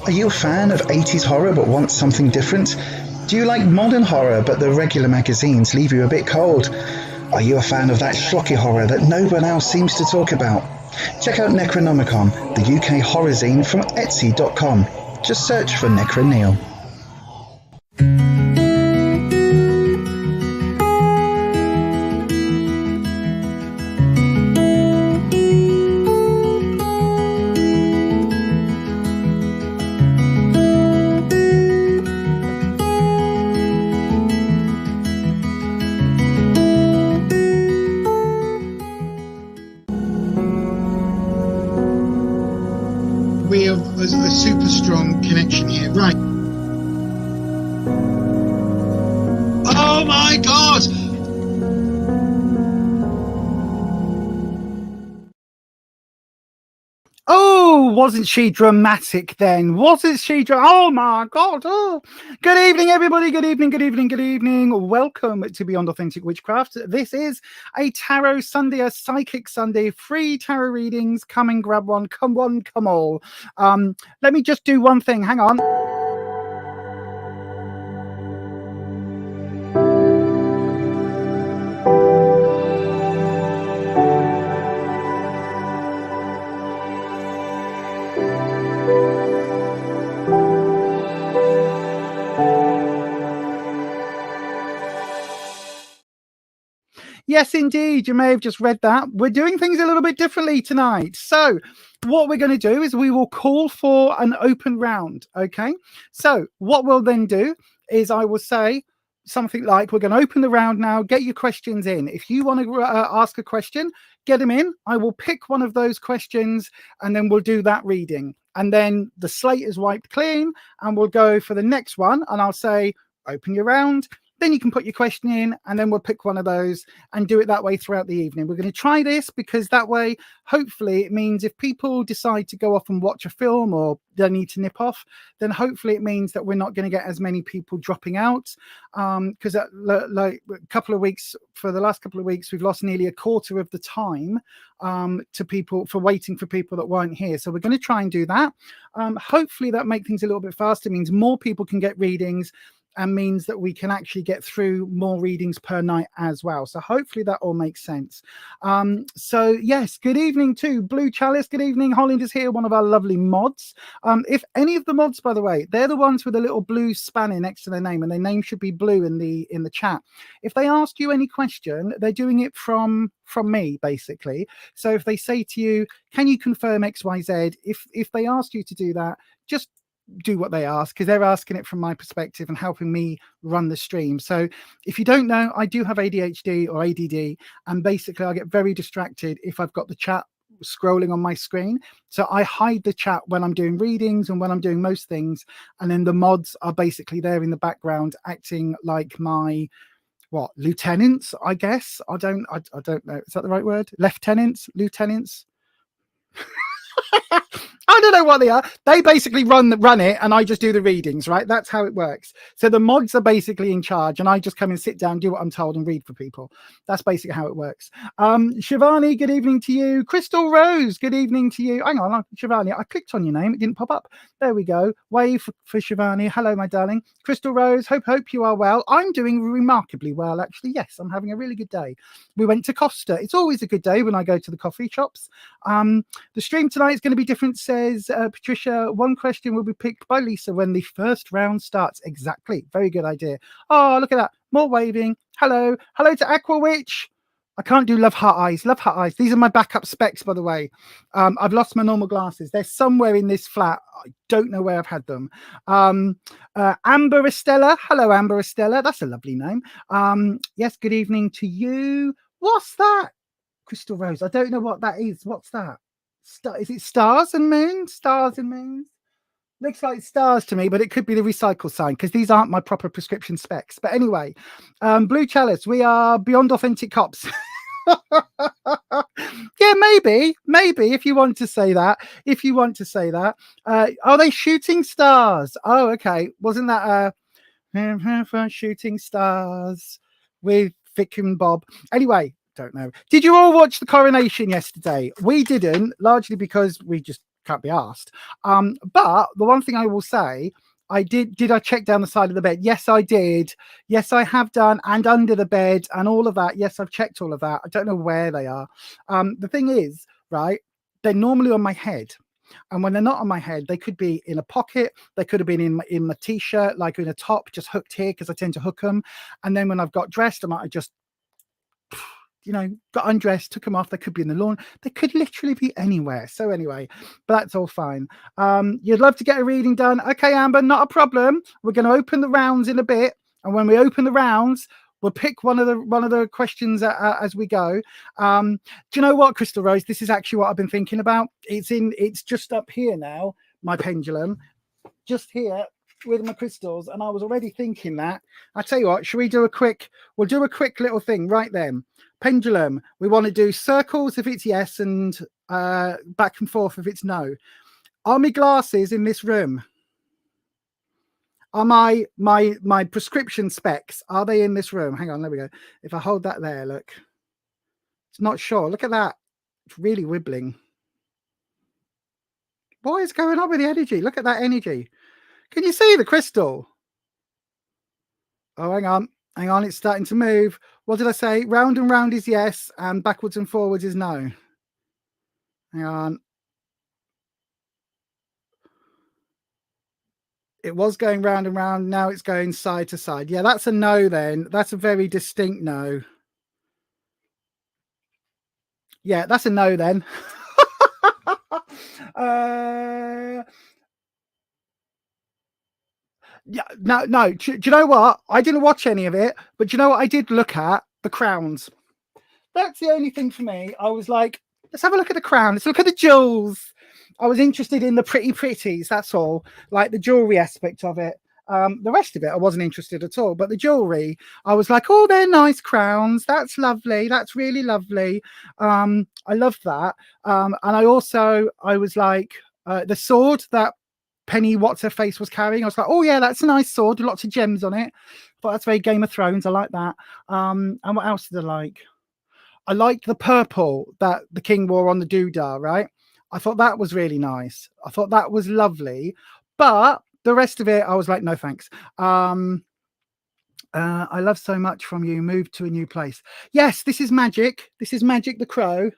Are you a fan of 80s horror but want something different? Do you like modern horror but the regular magazines leave you a bit cold? Are you a fan of that schlocky horror that no one else seems to talk about? Check out Necronomicon, the UK horror zine from Etsy.com. Just search for Necro Neil. We have a super strong connection here. Right. Oh my God! Oh, wasn't she dramatic then? Wasn't she? Oh my God. Oh, good evening, everybody. Good evening, good evening, good evening. Welcome to Beyond Authentic Witchcraft. This is a Tarot Sunday, a Psychic Sunday, free tarot readings. Come and grab one. Come on, come all. Let me just do one thing. Hang on. Yes, indeed. You may have just read that. We're doing things a little bit differently tonight. So what we're going to do is we will call for an open round. Okay. So what we'll then do is I will say something like, we're going to open the round now. Get your questions in. If you want to ask a question, get them in. I will pick one of those questions and then we'll do that reading. And then the slate is wiped clean and we'll go for the next one. And I'll say, open your round. Then you can put your question in and then we'll pick one of those and do it that way throughout the evening. We're going to try this because that way, hopefully it means if people decide to go off and watch a film or they need to nip off, then hopefully it means that we're not going to get as many people dropping out. Because like a couple of weeks, for the last couple of weeks, we've lost nearly a quarter of the time to people for waiting for people that weren't here. So we're going to try and do that. Hopefully that makes things a little bit faster, means more people can get readings, and means that we can actually get through more readings per night as well. So hopefully that all makes sense. So yes, good evening to Blue Chalice. Good evening. Holland is here, one of our lovely mods. If any of the mods, by the way, they're the ones with a little blue spanner next to their name, and their name should be blue in the chat. If they ask you any question, they're doing it from me, basically. So if they say to you, can you confirm XYZ? If they ask you to do that, just do what they ask, because they're asking it from my perspective and helping me run the stream. So if you don't know, I do have ADHD or ADD, and basically I get very distracted if I've got the chat scrolling on my screen. So I hide the chat when I'm doing readings and when I'm doing most things, and then the mods are basically there in the background acting like my lieutenants, I guess. I don't know, is that the right word? Lieutenants. I don't know what they are. They basically run it, and I just do the readings, right? That's how it works. So the mods are basically in charge, and I just come and sit down, do what I'm told, and read for people. That's basically how it works. Shivani, good evening to you. Crystal Rose, good evening to you. Hang on, Shivani, I clicked on your name, it didn't pop up. There we go. Wave for Shivani. Hello, my darling. Crystal Rose, hope you are well. I'm doing remarkably well, actually. Yes, I'm having a really good day. We went to Costa. It's always a good day when I go to the coffee shops. The stream tonight is going to be different, says Patricia. One question will be picked by Lisa when the first round starts. Exactly. Very good idea. Oh, look at that. More waving. Hello. Hello to Aqua Witch. I can't do love heart eyes. Love heart eyes. These are my backup specs, by the way. I've lost my normal glasses. They're somewhere in this flat. I don't know where I've had them. Amber Estella. Hello, Amber Estella. That's a lovely name. Yes, good evening to you. What's that? Crystal Rose. I don't know what that is. What's that? Is it stars and moons? Stars and moons? Looks like stars to me, but it could be the recycle sign because these aren't my proper prescription specs. But anyway, Blue Chalice, we are beyond authentic cops. Yeah, maybe if you want to say that. Are they shooting stars? Oh, okay. Wasn't that shooting stars with Vic and Bob? Anyway, don't know. Did you all watch the coronation yesterday? We didn't, largely because we just can't be asked. But the one thing I will say, I did I check down the side of the bed? Yes, I did. Yes, I have done, and under the bed and all of that. Yes, I've checked all of that. I don't know where they are. The thing is, right, they're normally on my head. And when they're not on my head, they could be in a pocket. They could have been in my t-shirt, like in a top, just hooked here because I tend to hook them. And then when I've got dressed, I might have just, got undressed, took them off. They could be in the lawn. They could literally be anywhere. So anyway, but that's all fine. You'd love to get a reading done. Okay, Amber, not a problem. We're going to open the rounds in a bit. And when we open the rounds, we'll pick one of the questions as we go. Do you know what, Crystal Rose? This is actually what I've been thinking about. It's just up here now, my pendulum, just here with my crystals, and I was already thinking that. I tell you what, should we do we'll do a quick little thing right then. Pendulum, we want to do circles if it's yes, and back and forth if it's no. Are my glasses in this room? Are my prescription specs, are they in this room? Hang on, there we go. If I hold that there, look. It's not sure. Look at that. It's really wibbling. What is going on with the energy? Look at that energy. Can you see the crystal? Oh, hang on. It's starting to move. What did I say? Round and round is yes, and backwards and forwards is no. Hang on. It was going round and round. Now it's going side to side. Yeah, that's a no then. That's a very distinct no. Yeah, that's a no then. Yeah, no. Do you know what? I didn't watch any of it, but do you know what I did look at? The crowns. That's the only thing for me. I was like, let's have a look at the crown. Let's look at the jewels. I was interested in the pretties. That's all. Like the jewelry aspect of it. The rest of it, I wasn't interested at all. But the jewelry, I was like, oh, they're nice crowns. That's lovely. That's really lovely. I loved that. And I was like, the sword that Penny What's Her Face was carrying. I was like, oh yeah, that's a nice sword with lots of gems on it. But that's very Game of Thrones. I like that. And what else did I like? I liked the purple that the king wore on the doodah, right? I thought that was really nice. I thought that was lovely. But the rest of it, I was like, no thanks. I love so much from you. Move to a new place. Yes, this is Magic. This is Magic the Crow.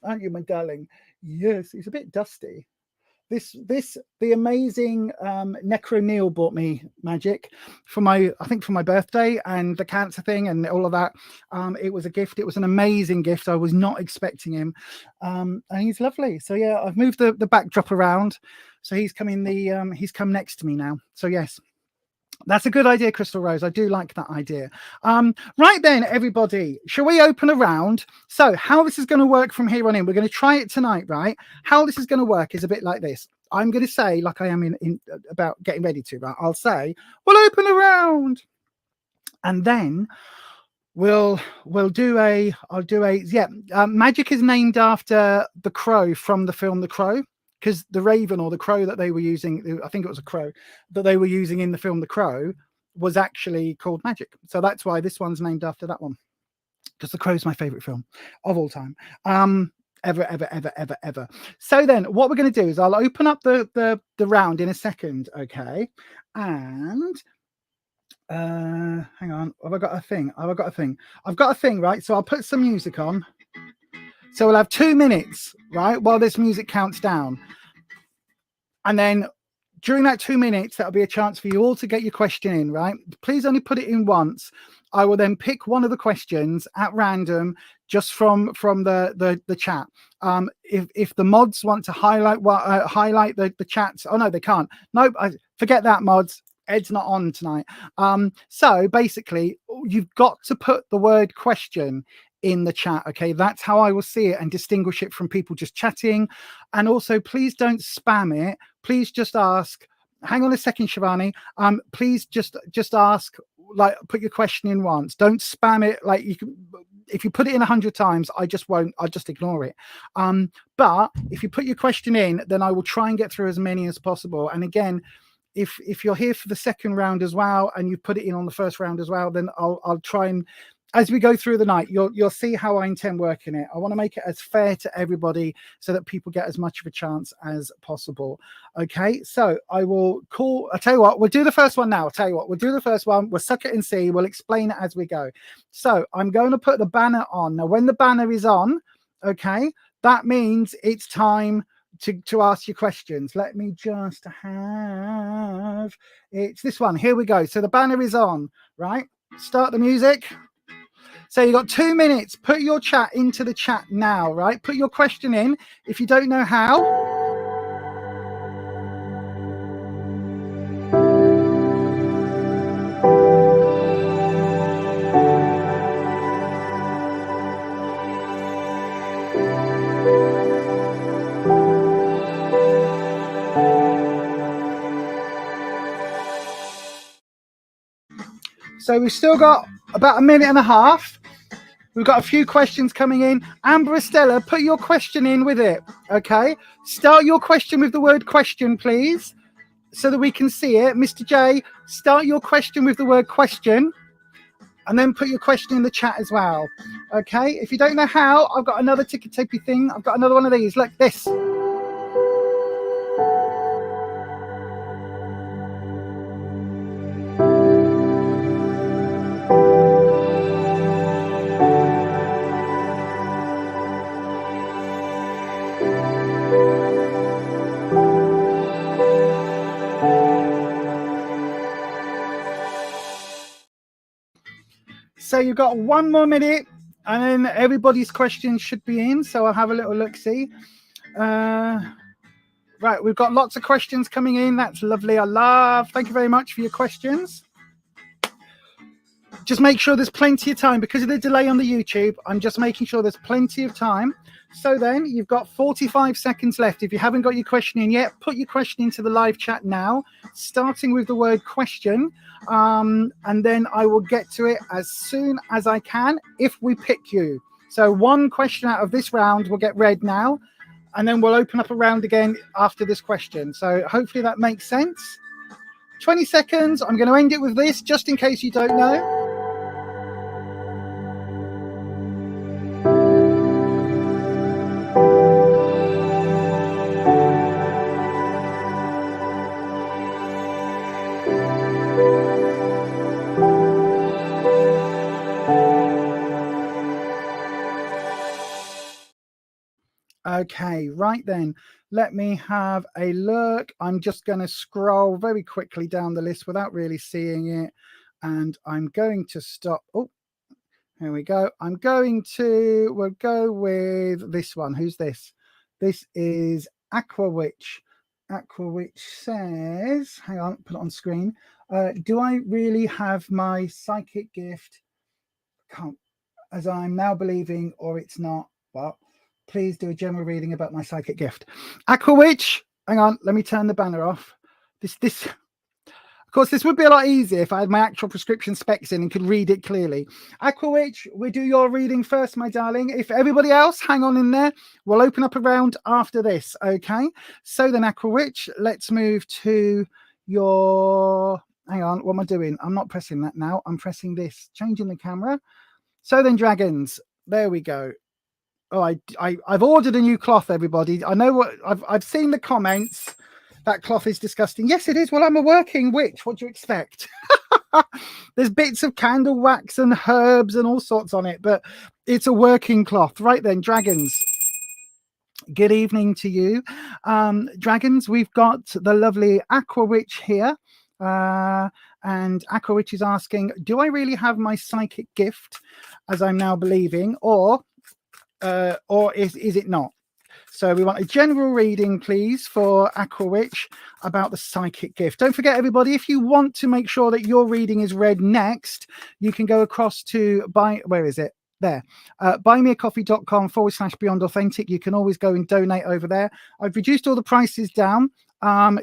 Aren't you, my darling? Yes, it's a bit dusty. The amazing Necro Neil bought me Magic for my birthday, and the cancer thing and all of that. It was a gift. It was an amazing gift. I was not expecting him, and he's lovely. So yeah, I've moved the backdrop around, so he's come next to me now. So yes. That's a good idea, Crystal Rose. I do like that idea. Right then, everybody, shall we open a round? So how this is going to work from here on in, we're going to try it tonight, right? How this is going to work is a bit like this. I'm going to say, like I am in about getting ready to, right? I'll say, we'll open a round. And then I'll do a Magic is named after the crow from the film The Crow. because the raven or the crow that they were using, I think it was a crow that they were using in the film The Crow, was actually called Magic. So that's why this one's named after that one, because The Crow is my favorite film of all time. Ever. So then what we're going to do is I'll open up the round in a second, okay? And hang on, have I got a thing? I've got a thing, right? So I'll put some music on. So we'll have 2 minutes, right, while this music counts down. And then during that 2 minutes, that'll be a chance for you all to get your question in, right? Please only put it in once. I will then pick one of the questions at random just from the chat. If the mods want to highlight the chats, oh no, they can't. Nope, forget that, mods. Ed's not on tonight. So basically, you've got to put the word question in the chat, okay? That's how I will see it and distinguish it from people just chatting. And also, please don't spam it. Please just ask. Hang on a second, Shivani. Please just ask, like, put your question in once. Don't spam it. Like, you can, if you put it in 100 times, I just won't. I'll just ignore it. But if you put your question in, then I will try and get through as many as possible. And again, if you're here for the second round as well and you put it in on the first round as well, then I'll try and, as we go through the night, you'll see how I intend working it. I want to make it as fair to everybody so that people get as much of a chance as possible. Okay, so I will call. I'll tell you what, we'll do the first one now. We'll do the first one. We'll suck it and see. We'll explain it as we go. So I'm going to put the banner on. Now, when the banner is on, okay, that means it's time to ask your questions. Let me just have, it's this one. Here we go. So the banner is on, right? Start the music. So you got 2 minutes. Put your chat into the chat now, right? Put your question in. If you don't know how. So we've still got about a minute and a half. We've got a few questions coming in. Amber Estella, put your question in with it, okay? Start your question with the word question, please, so that we can see it. Mr. J, start your question with the word question, and then put your question in the chat as well, okay? If you don't know how, I've got another ticky-tappy thing. I've got another one of these. Look, this. So you've got 1 more minute, and then everybody's questions should be in. So I'll have a little look-see. Right, we've got lots of questions coming in. That's lovely. Thank you very much for your questions. Just make sure there's plenty of time. Because of the delay on the YouTube, I'm just making sure there's plenty of time. So then you've got 45 seconds left. If you haven't got your question in yet, put your question into the live chat now, starting with the word question. And then I will get to it as soon as I can if we pick you. So one question out of this round will get read now, and then we'll open up a round again after this question. So hopefully that makes sense. 20 seconds. I'm going to end it with this just in case you don't know. Okay, right then, let me have a look. I'm just going to scroll very quickly down the list without really seeing it. And I'm going to stop. Oh, here we go. We'll go with this one. Who's this? This is Aquawitch. Aquawitch says, hang on, put it on screen. Do I really have my psychic gift? Can't, as I'm now believing, or it's not. Well, please do a general reading about my psychic gift. Aquawitch, hang on, let me turn the banner off. This Of course, this would be a lot easier if I had my actual prescription specs in and could read it clearly. Aqua Witch, we do your reading first, my darling. If everybody else, hang on in there. We'll open up a round after this, okay? So then, Aqua Witch, let's move to your... Hang on, what am I doing? I'm not pressing that now. I'm pressing this, changing the camera. So then, dragons, there we go. Oh, I've ordered a new cloth, everybody. I know what I've seen the comments. That cloth is disgusting. Yes, it is. Well, I'm a working witch. What do you expect? There's bits of candle wax and herbs and all sorts on it, but it's a working cloth. Right then, dragons. Good evening to you. Dragons, we've got the lovely Aqua Witch here. And Aqua Witch is asking, do I really have my psychic gift, as I'm now believing, or is it not? So we want a general reading, please, for Aqua Witch about the psychic gift. Don't forget, everybody, if you want to make sure that your reading is read next, you can go across to where is it? There, buymeacoffee.com/Beyond Authentic. You can always go and donate over there. I've reduced all the prices down.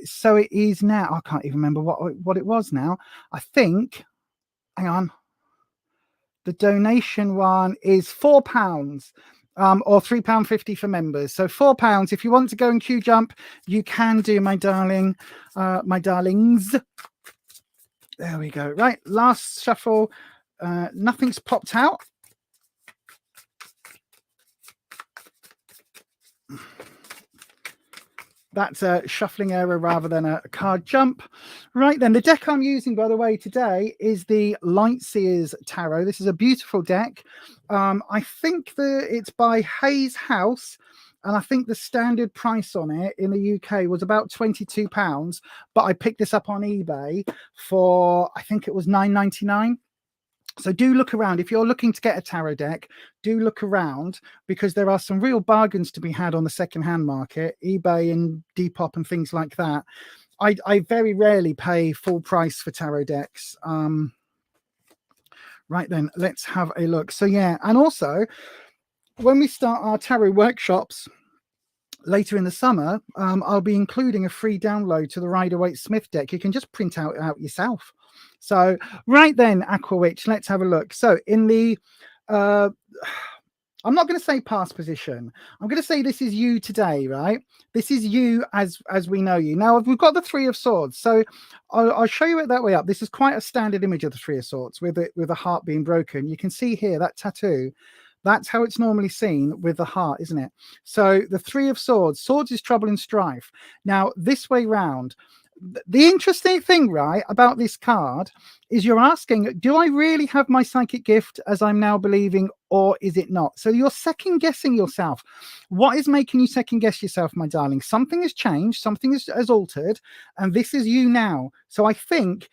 So it is now, I can't even remember what it was now. I think, hang on, the donation one is £4. Or £3.50 for members. So £4. If you want to go and QJump, you can do, my darling, my darlings. There we go. Right, last shuffle. Nothing's popped out. That's a shuffling error rather than a card jump. Right then, the deck I'm using, by the way, today is the Lightseers Tarot. This is a beautiful deck. I think it's by Hayes House, and I think the standard price on it in the UK was about £22, but I picked this up on eBay for, I think it was £9.99. So do look around. If you're looking to get a tarot deck, do look around, because there are some real bargains to be had on the second-hand market, eBay and Depop and things like that. I very rarely pay full price for tarot decks. Right then, let's have a look. So yeah, and also when we start our tarot workshops later in the summer, I'll be including a free download to the Rider-Waite-Smith deck. You can just print out yourself. So right then, Aqua Witch, let's have a look. So in the I'm not going to say past position. I'm going to say this is you today, right? This is you as we know you. Now, we've got the Three of Swords. So I'll show you it that way up. This is quite a standard image of the Three of Swords with a heart being broken. You can see here that tattoo. That's how it's normally seen with the heart, isn't it? So the Three of Swords. Swords is trouble and strife. Now, this way round, the interesting thing, right, about this card is you're asking, do I really have my psychic gift as I'm now believing, or is it not? So you're second guessing yourself. What is making you second guess yourself, my darling? Something has changed, something has altered, and this is you now. So I think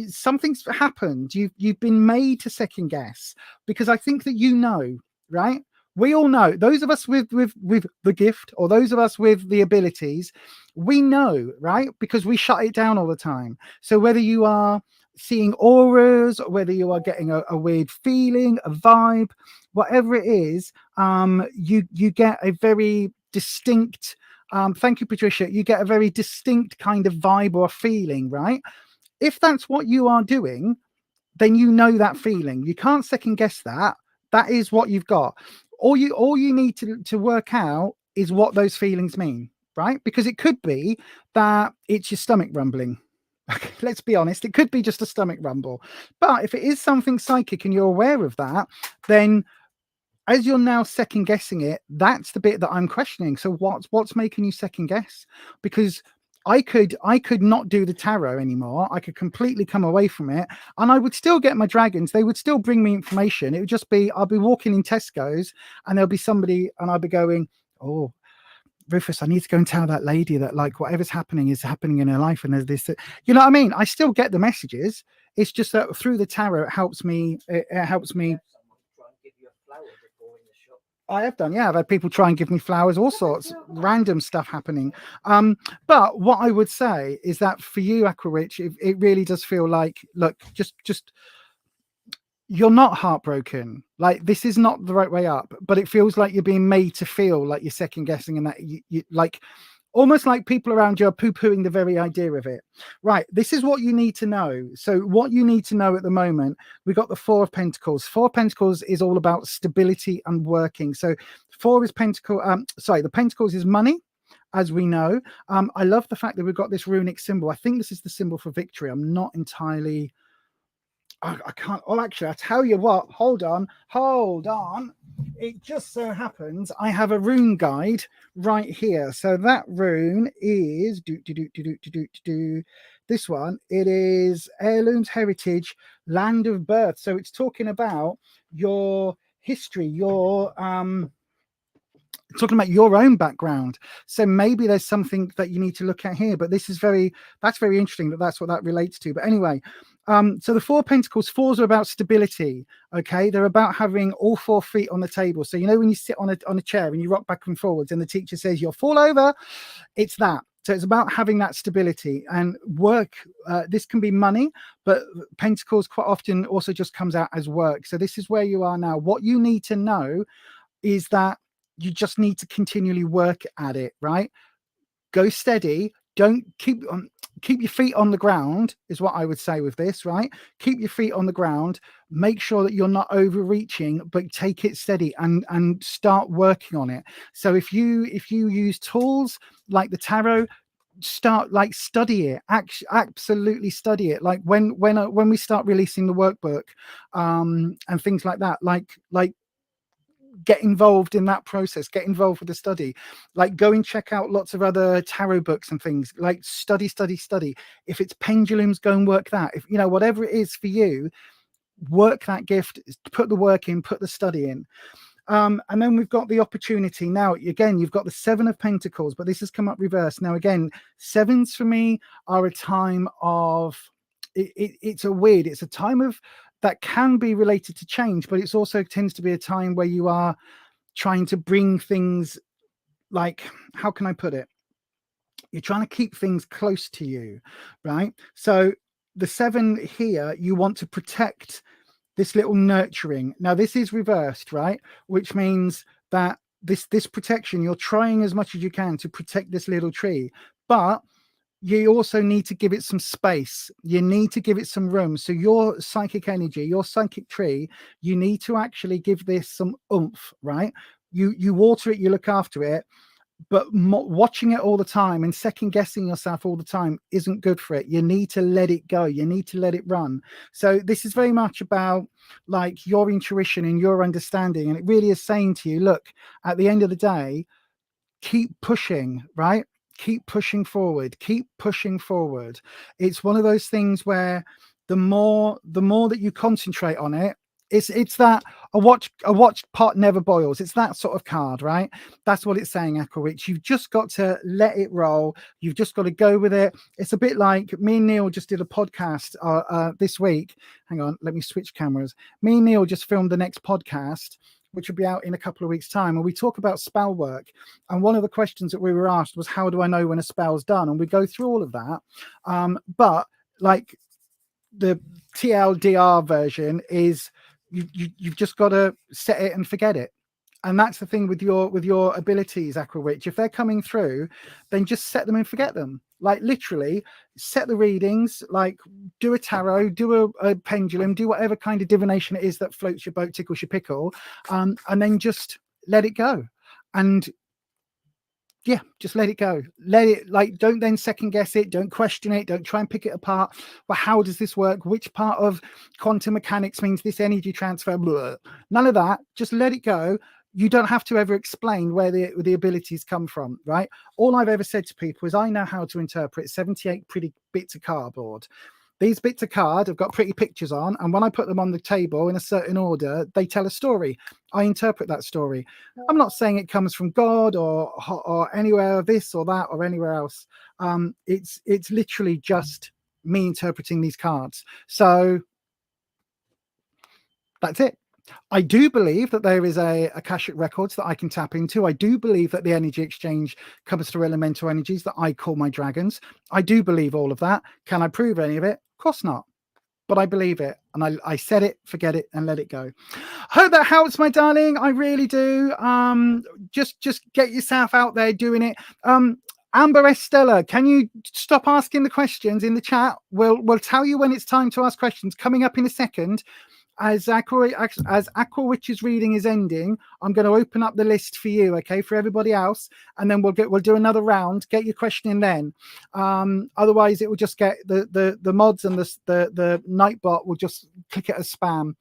something's happened. You've been made to second guess, because I think that you know, right? We all know, those of us with the gift, or those of us with the abilities, we know, right? Because we shut it down all the time. So whether you are seeing auras, or whether you are getting a weird feeling, a vibe, whatever it is, you get a very distinct, thank you, Patricia, you get a very distinct kind of vibe or feeling, right? If that's what you are doing, then you know that feeling. You can't second guess that. That is what you've got. All you need to work out is what those feelings mean, right? Because it could be that it's your stomach rumbling. Okay, let's be honest, it could be just a stomach rumble. But if it is something psychic and you're aware of that, then as you're now second guessing it, that's the bit that I'm questioning. So what's making you second guess? Because I could not do the tarot anymore. I could completely come away from it, and I would still get my dragons. They would still bring me information. It would just be, I'll be walking in Tesco's and there'll be somebody and I'll be going, oh, Rufus, I need to go and tell that lady that, like, whatever's happening is happening in her life. And there's this, you know what I mean? I still get the messages. It's just that through the tarot, it helps me. I have done, yeah. I've had people try and give me flowers, all sorts, random stuff happening. But what I would say is that for you, Aqua Witch, it really does feel like, look, just you're not heartbroken. Like, this is not the right way up, but it feels like you're being made to feel like you're second guessing, and that you like almost like people around you are poo-pooing the very idea of it. Right, this is what you need to know. So what you need to know at the moment, we got the Four of Pentacles. Four of Pentacles is all about stability and working. So four is pentacle, the Pentacles is money, as we know. I love the fact that we've got this runic symbol. I think this is the symbol for victory. I'm not entirely, I can't, oh, actually, I tell you what, hold on. It just so happens I have a rune guide right here. So that rune is, this one, it is Heirlooms, Heritage, Land of Birth. So it's talking about your history, your, talking about your own background. So maybe there's something that you need to look at here, but this is that's very interesting that's what that relates to. But anyway, so the Four of Pentacles, fours are about stability. Okay, they're about having all 4 feet on the table. So you know when you sit on a chair and you rock back and forwards and the teacher says you'll fall over, it's that. So it's about having that stability and work. This can be money, but Pentacles quite often also just comes out as work. So this is where you are now. What you need to know is that you just need to continually work at it, right? Go steady. Don't keep your feet on the ground is what I would say with this, right? Keep your feet on the ground. Make sure that you're not overreaching, but take it steady and start working on it. So if you use tools like the tarot, start study it. Absolutely study it. Like when we start releasing the workbook and things like that, like get involved in that process, get involved with the study, like go and check out lots of other tarot books and things, like study. If it's pendulums, go and work that. If you know, whatever it is for you, work that gift, put the work in, put the study in. And then we've got the opportunity. Now, again, you've got the Seven of Pentacles, but this has come up reversed. Now, again, sevens for me are a time of, it's a time of, that can be related to change, but it's also tends to be a time where you are trying to bring things, like, how can I put it? You're trying to keep things close to you, right? So the 7 here, you want to protect this little nurturing. Now this is reversed, right? Which means that this protection, you're trying as much as you can to protect this little tree, but you also need to give it some space. You need to give it some room. So your psychic energy, your psychic tree, you need to actually give this some oomph, right? You water it, you look after it, but watching it all the time and second guessing yourself all the time isn't good for it. You need to let it go. You need to let it run. So this is very much about like your intuition and your understanding. And it really is saying to you, look, at the end of the day, keep pushing, right? Keep pushing forward. Keep pushing forward. It's one of those things where the more that you concentrate on it, it's that a watched pot never boils. It's that sort of card, right? That's what it's saying, Aquawitch. You've just got to let it roll. You've just got to go with it. It's a bit like me and Neil just did a podcast this week. Hang on, let me switch cameras. Me and Neil just filmed the next podcast, which will be out in a couple of weeks' time. And we talk about spell work. And one of the questions that we were asked was, how do I know when a spell's done? And we go through all of that. But like the TLDR version is you've just got to set it and forget it. And that's the thing with your abilities, Aquawitch. If they're coming through, then just set them and forget them. Like literally set the readings, like do a tarot, do a pendulum, do whatever kind of divination it is that floats your boat, tickles your pickle, and then just let it go. And yeah, just let it go. Let it, like, don't then second guess it. Don't question it. Don't try and pick it apart. Well, how does this work? Which part of quantum mechanics means this energy transfer? Blah. None of that. Just let it go. You don't have to ever explain where the abilities come from, right? All I've ever said to people is I know how to interpret 78 pretty bits of cardboard. These bits of card have got pretty pictures on, and when I put them on the table in a certain order, they tell a story. I interpret that story. I'm not saying it comes from God or anywhere this or that or anywhere else. It's literally just me interpreting these cards. So that's it. I do believe that there is a Akashic Records that I can tap into. I do believe that the energy exchange comes through elemental energies that I call my dragons. I do believe all of that. Can I prove any of it? Of course not. But I believe it. And I said it, forget it, and let it go. Hope that helps, my darling. I really do. Just get yourself out there doing it. Amber Estella, can you stop asking the questions in the chat? We'll tell you when it's time to ask questions. Coming up in a second. As Aqua Witch's reading is ending, I'm going to open up the list for you, okay, for everybody else, and then we'll do another round. Get your question in then. Otherwise, it will just get the mods and the Nightbot will just click it as spam.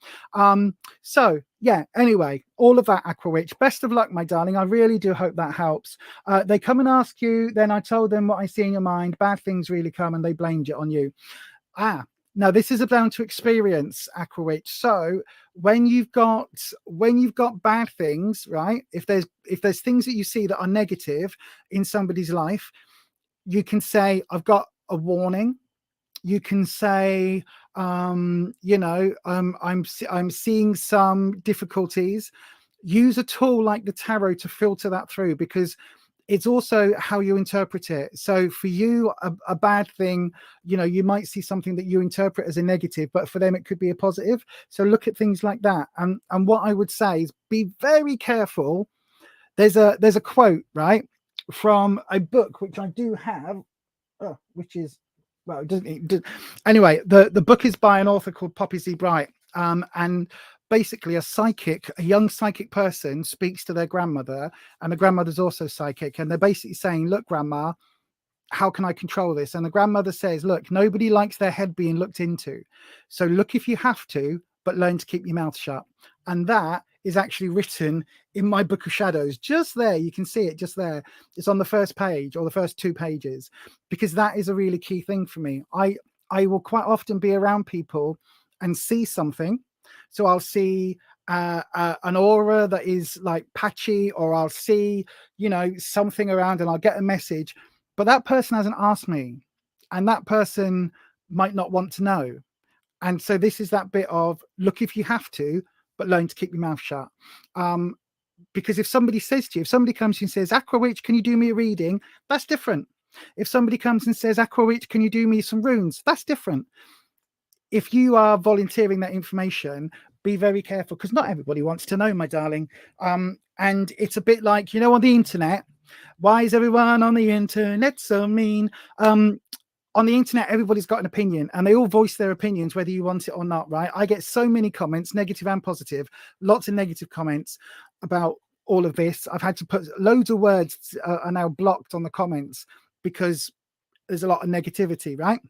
So yeah. Anyway, all of that, Aqua Witch. Best of luck, my darling. I really do hope that helps. They come and ask you. Then I told them what I see in your mind. Bad things really come, and they blamed it on you. Now this is down to experience, Aqua Witch. So when you've got bad things, right? If there's things that you see that are negative in somebody's life, you can say, I've got a warning. You can say, I'm seeing some difficulties. Use a tool like the tarot to filter that through, because it's also how you interpret it. So for you, a bad thing, you might see something that you interpret as a negative, but for them it could be a positive. So look at things like that. And what I would say is be very careful. There's a quote, right, from a book which I do have, which is, well, anyway, the book is by an author called Poppy Z. Bright, and basically a young psychic person speaks to their grandmother, and the grandmother's also psychic, and they're basically saying, look, grandma, how can I control this? And the grandmother says, look, nobody likes their head being looked into, so look if you have to, but learn to keep your mouth shut. And that is actually written in my Book of Shadows, just there. You can see it just there. It's on the first page or the first 2 pages, because that is a really key thing for me. I will quite often be around people and see something. So I'll see an aura that is like patchy, or I'll see, something around, and I'll get a message, but that person hasn't asked me, and that person might not want to know. And so this is that bit of look if you have to, but learn to keep your mouth shut. Because if somebody says to you, if somebody comes to you and says, Aqua Witch, can you do me a reading? That's different. If somebody comes and says, Aqua Witch, can you do me some runes? That's different. If you are volunteering that information, be very careful, because not everybody wants to know, my darling. And it's a bit like, on the internet, why is everyone on the internet so mean? On the internet, everybody's got an opinion, and they all voice their opinions, whether you want it or not, right? I get so many comments, negative and positive, lots of negative comments about all of this. I've had to put loads of words are now blocked on the comments because there's a lot of negativity, right?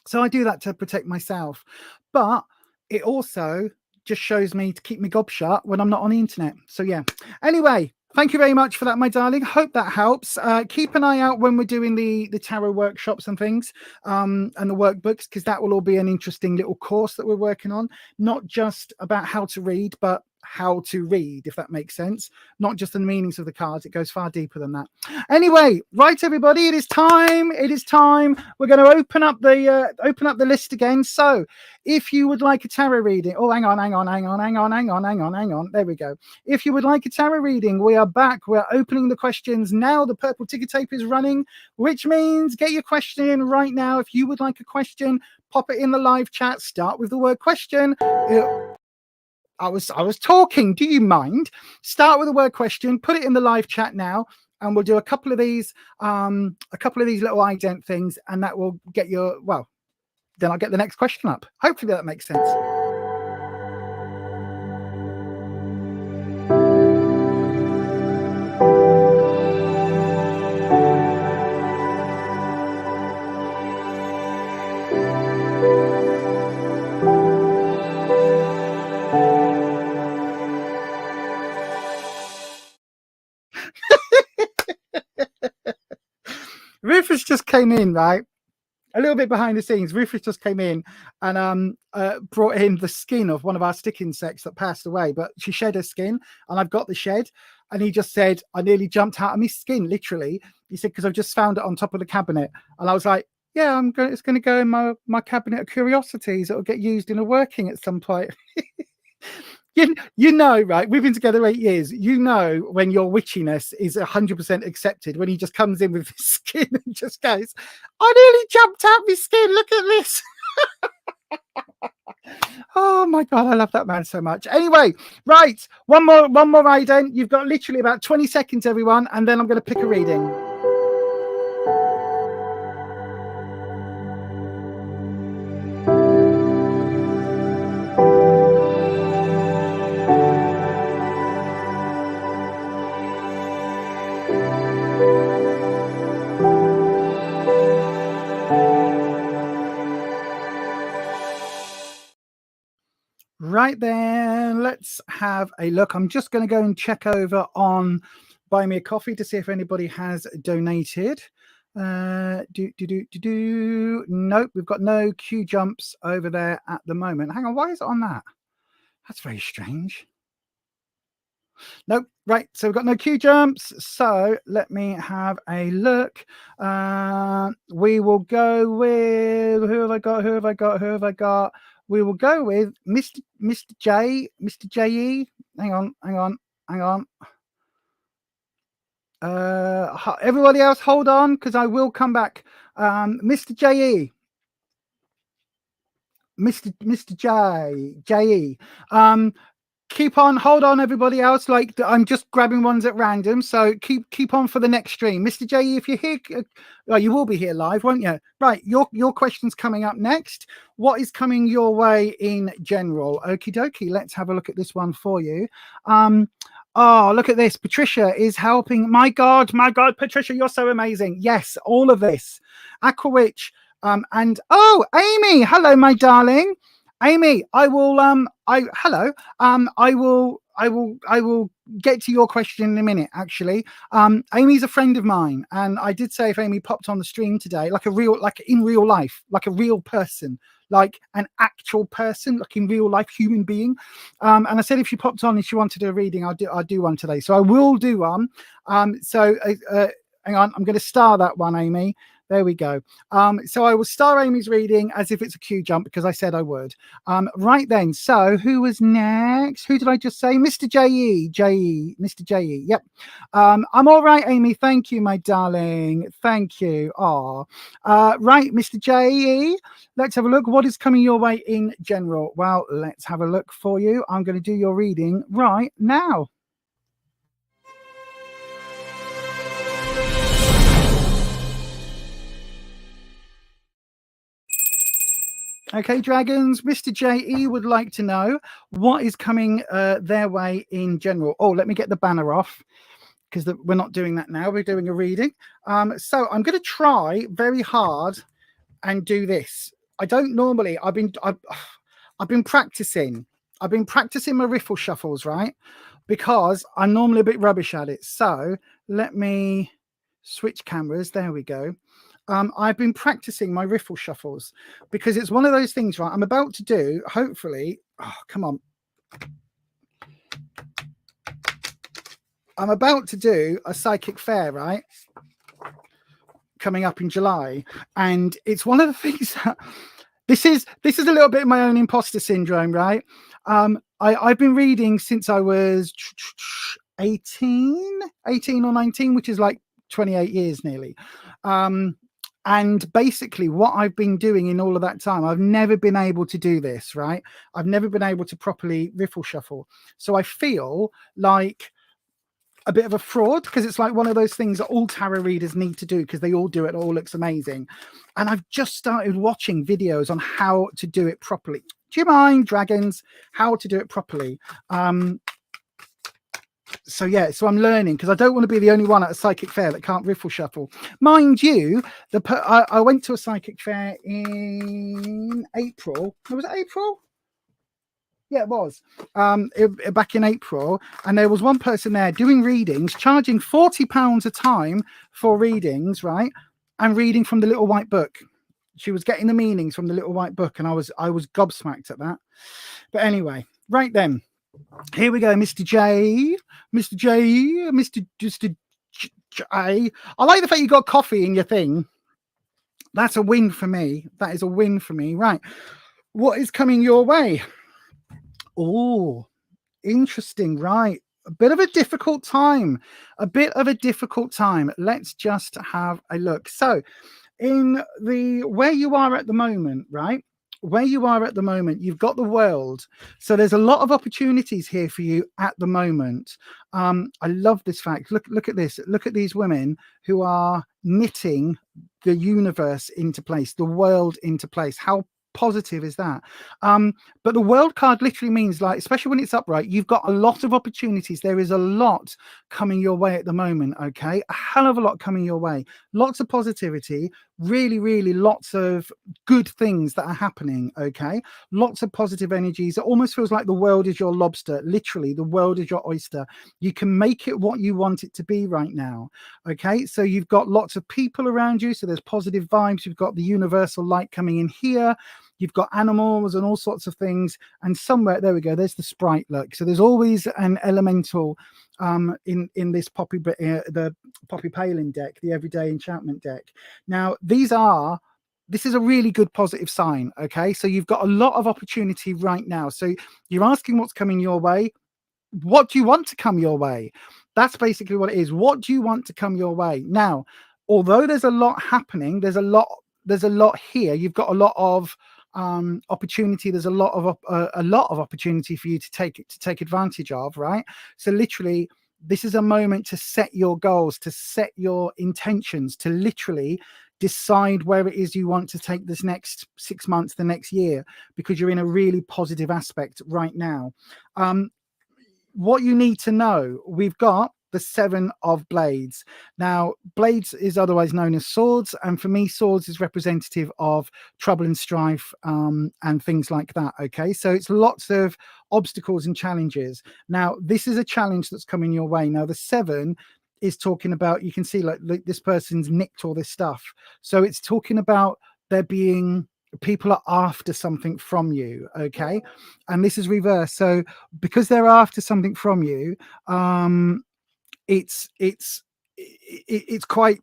So I do that to protect myself, but it also just shows me to keep my gob shut when I'm not on the internet. So yeah. Anyway, thank you very much for that, my darling. Hope that helps. Keep an eye out when we're doing the tarot workshops and things, and the workbooks, because that will all be an interesting little course that we're working on. Not just about how to read, but how to read, if that makes sense. Not just the meanings of the cards. It goes far deeper than that. Anyway, right, everybody, it is time. We're going to open up the list again. So if you would like a tarot reading, hang on, there we go. If you would like a tarot reading, we are back. We're opening the questions now. The purple ticker tape is running, which means get your question in right now. If you would like a question, pop it in the live chat. Start with the word question. I was talking. Do you mind? Start with the word question. Put it in the live chat now, and we'll do a couple of these little ident things, and that will get your. Well, then I'll get the next question up. Hopefully that makes sense. Rufus just came in, right? A little bit behind the scenes. Rufus just came in and brought in the skin of one of our stick insects that passed away, but she shed her skin, and I've got the shed. And he just said, I nearly jumped out of my skin, literally. He said, because I've just found it on top of the cabinet. And I was like, yeah, it's going to go in my cabinet of curiosities. It'll get used in a working at some point. You know, right? We've been together 8 years. You know when your witchiness is 100% accepted, when he just comes in with his skin and just goes, I nearly jumped out my skin. Look at this. Oh my God, I love that man so much. Anyway, right. One more ident. You've got literally about 20 seconds, everyone, and then I'm going to pick a reading. right then, let's have a look. I'm just going to go and check over on Buy Me a Coffee to see if anybody has donated. Nope, we've got no QJumps over there at the moment. Hang on, why is it on that? That's very strange. Nope. Right, so we've got no QJumps. So let me have a look. We will go with who have I got? We will go with Mr. J.E. Hang on. Everybody else, hold on, because I will come back. Mr. J.E. Mr. J.E. Keep on, hold on, everybody else. Like, I'm just grabbing ones at random, so keep on for the next stream. Mr. J.E., if you're here, well, you will be here live, won't you? Right, your question's coming up next. What is coming your way in general? Okie dokie, let's have a look at this one for you. Oh, look at this. Patricia is helping. My God, Patricia, you're so amazing. Yes, all of this. Aquawitch, and oh, Amy, hello, my darling. Amy, I will get to your question in a minute, actually. Amy's a friend of mine, and I did say if Amy popped on the stream today, like in real life, like a real person, like an actual person, like in real life, human being. And I said if she popped on and she wanted a reading, I'll do one today. So I will do one. So hang on, I'm going to star that one, Amy. There we go. So I will star Amy's reading as if it's a QJump because I said I would. Right then. So who was next? Who did I just say? Mr. J.E. Mr. J.E. Yep. I'm all right, Amy. Thank you, my darling. Thank you. Right, Mr. J.E. Let's have a look. What is coming your way in general? Well, let's have a look for you. I'm going to do your reading right now. Okay, dragons, Mr. J.E. would like to know what is coming their way in general. Oh, let me get the banner off because we're not doing that now. We're doing a reading. So I'm going to try very hard and do this. I don't normally. I've been practicing. I've been practicing my riffle shuffles, right? Because I'm normally a bit rubbish at it. So let me switch cameras. There we go. I've been practicing my riffle shuffles because it's one of those things, right? I'm about to do, hopefully, come on. I'm about to do a psychic fair, right? Coming up in July. And it's one of the things that this is a little bit of my own imposter syndrome, right? I've been reading since I was 18 or 19, which is like 28 years nearly. And basically what I've been doing in all of that time, I've never been able to do this, right? I've never been able to properly riffle shuffle. So I feel like a bit of a fraud because it's like one of those things that all tarot readers need to do because they all do it. It all looks amazing. And I've just started watching videos on how to do it properly. Do you mind, dragons? How to do it properly. So yeah, so I'm learning because I don't want to be the only one at a psychic fair that can't riffle shuffle. Mind you, I went to a psychic fair in April. Was it April? Yeah, it was. Back in April, and there was one person there doing readings, charging £40 a time for readings, right? And reading from the little white book. She was getting the meanings from the little white book, and I was gobsmacked at that. But anyway, right then. Here we go, Mr. J. I like the fact you got coffee in your thing. That's a win for me. That is a win for me. Right. What is coming your way? Oh, interesting. Right. A bit of a difficult time. Let's just have a look. So in where you are at the moment, right? Where you are at the moment, you've got the world. So there's a lot of opportunities here for you at the moment. I love this fact. Look at this. Look at these women who are knitting the universe into place, the world into place. How positive is that? But the world card literally means, like, especially when it's upright, you've got a lot of opportunities. There is a lot coming your way at the moment. Okay, a hell of a lot coming your way. Lots of positivity. really, really lots of good things that are happening. Okay, lots of positive energies. It almost feels like the world is your lobster. Literally, the world is your oyster. You can make it what you want it to be right now. Okay, so you've got lots of people around you, so there's positive vibes. You've got the universal light coming in here. You've got animals and all sorts of things, and somewhere, there we go, there's the sprite. Look, so there's always an elemental in this poppy, the poppy paling deck, the everyday enchantment deck. Now this is a really good positive sign. Okay, so you've got a lot of opportunity right now. So you're asking what's coming your way. What do you want to come your way? That's basically what it is. What do you want to come your way? Now, although there's a lot happening, there's a lot here. You've got a lot of opportunity. There's a lot of opportunity for you to take advantage of, right? So literally, this is a moment to set your goals, to set your intentions, to literally decide where it is you want to take this next 6 months, the next year, because you're in a really positive aspect right now. What you need to know, we've got the 7 of blades. Now, blades is otherwise known as swords, and for me, swords is representative of trouble and strife and things like that. Okay, so it's lots of obstacles and challenges. Now, this is a challenge that's coming your way. Now, the 7 is talking about, you can see like this person's nicked all this stuff. So it's talking about there being people are after something from you. Okay, and this is reverse. So because they're after something from you, it's quite,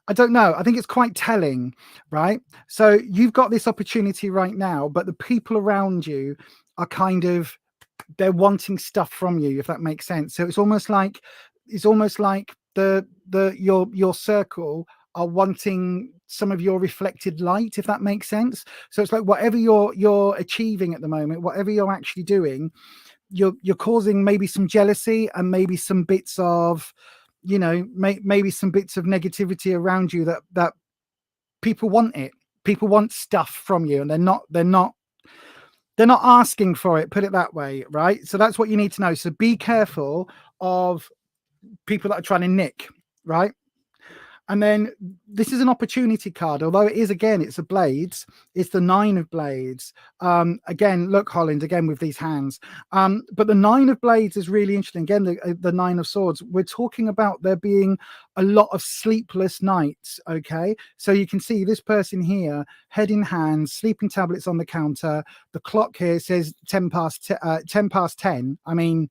I don't know, I think it's quite telling, right? So you've got this opportunity right now, but the people around you are kind of, they're wanting stuff from you, if that makes sense. So it's almost like your circle are wanting some of your reflected light, if that makes sense. So it's like whatever you're achieving at the moment, whatever you're actually doing, you're causing maybe some jealousy and maybe some bits of, maybe some bits of negativity around you, that people want it. People want stuff from you, and they're not asking for it, put it that way, right? So that's what you need to know. So be careful of people that are trying to nick, right? And then this is an opportunity card, although it is, again, it's a blades. It's the 9 of blades. Again, look, Holland, again, with these hands. But the 9 of blades is really interesting. Again, the 9 of swords. We're talking about there being a lot of sleepless nights, okay? So you can see this person here, head in hand, sleeping tablets on the counter. The clock here says 10 past 10. I mean,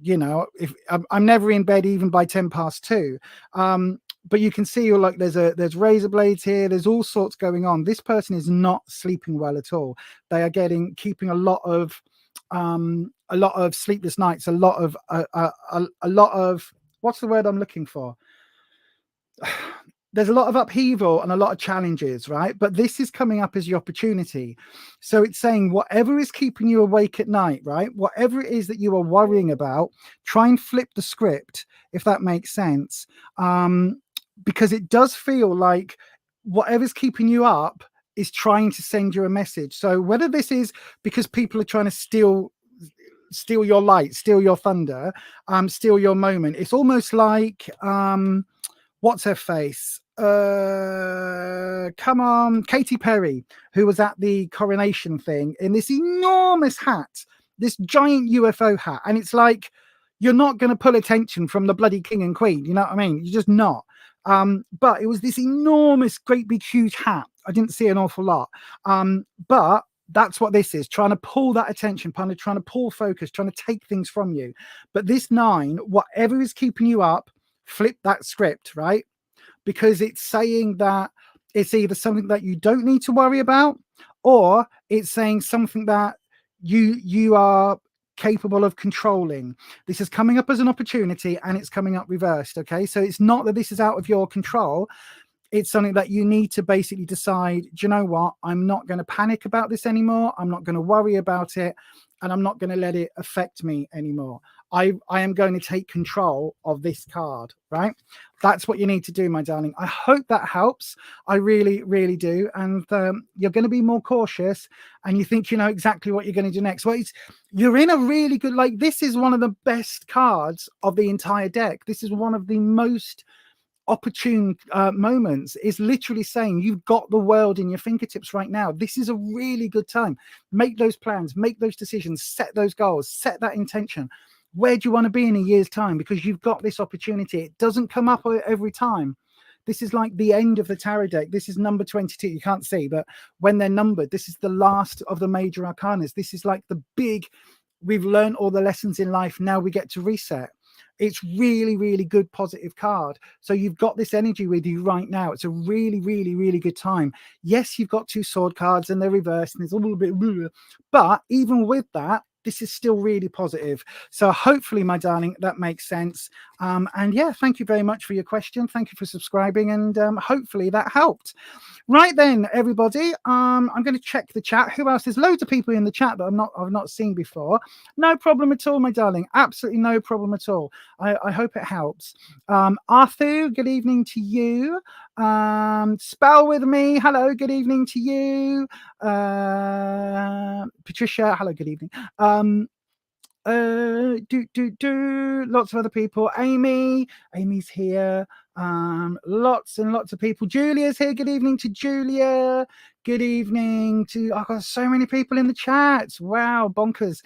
if I'm never in bed even by 10 past 2. But you can see like there's razor blades here. There's all sorts going on. This person is not sleeping well at all. They are keeping a lot of sleepless nights, a lot of what's the word I'm looking for? There's a lot of upheaval and a lot of challenges, right? But this is coming up as your opportunity. So it's saying whatever is keeping you awake at night, right? Whatever it is that you are worrying about, try and flip the script, if that makes sense. Because it does feel like whatever's keeping you up is trying to send you a message. So whether this is because people are trying to steal your light, steal your thunder, steal your moment, it's almost like what's her face? Come on, Katy Perry, who was at the coronation thing in this enormous hat, this giant UFO hat. And it's like, you're not going to pull attention from the bloody king and queen. You know what I mean? You're just not. But it was this enormous, great big, huge hat. I didn't see an awful lot. But that's what this is, trying to pull that attention, trying to pull focus, trying to take things from you. But this 9, whatever is keeping you up, flip that script, right? Because it's saying that it's either something that you don't need to worry about, or it's saying something that you are capable of controlling. This is coming up as an opportunity, and it's coming up reversed. Okay, so it's not that this is out of your control. It's something that you need to basically decide, do you know what? I'm not going to panic about this anymore. I'm not going to worry about it, and I'm not going to let it affect me anymore. I am going to take control of this card, right? That's what you need to do, my darling. I hope that helps. I really, really do. And you're going to be more cautious, and you think you know exactly what you're going to do next. Well, you're in a really good, like, this is one of the best cards of the entire deck. This is one of the most opportune moments is literally saying you've got the world in your fingertips right now. This is a really good time. Make those plans, make those decisions, set those goals, set that intention. Where do you want to be in a year's time? Because you've got this opportunity. It doesn't come up every time. This is like the end of the tarot deck. This is number 22. You can't see, but when they're numbered, this is the last of the major arcanas. This is like the big, we've learned all the lessons in life. Now we get to reset. It's really, really good, positive card. So you've got this energy with you right now. It's a really, really, really good time. Yes, you've got 2 sword cards and they're reversed and it's a little bit, but even with that, this is still really positive. So hopefully, my darling, that makes sense. And yeah, thank you very much for your question. Thank you for subscribing, and hopefully that helped. Right then, everybody, I'm going to check the chat. Who else? There's loads of people in the chat that I've not seen before. No problem at all, my darling. Absolutely no problem at all. I hope it helps. Arthur, good evening to you. Spell with me. Hello, good evening to you. Patricia, hello, good evening. Lots of other people. Amy's here. Lots and lots of people. Julia's here. Good evening to Julia. Good evening to, I've got so many people in the chat. Wow, bonkers.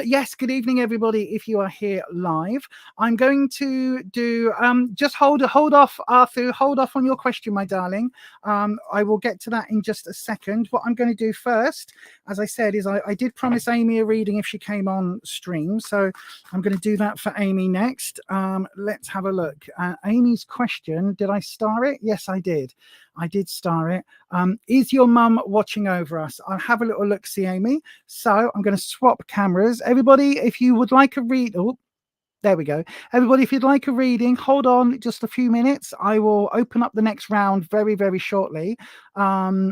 Yes, good evening, everybody. If you are here live, I'm going to do, just hold off, Arthur, hold off on your question, my darling. I will get to that in just a second. What I'm going to do first, as I said, is I did promise Amy a reading if she came on stream. So I'm going to do that for Amy next. Let's have a look. Amy's question, did I star it? Yes, I did. I did star it. Is your mum watching over us? I'll have a little look, see, Amy. So I'm going to swap cameras. Everybody, if you would like a read, oh, there we go. Everybody, if you'd like a reading, hold on just a few minutes. I will open up the next round very, very shortly. Yeah,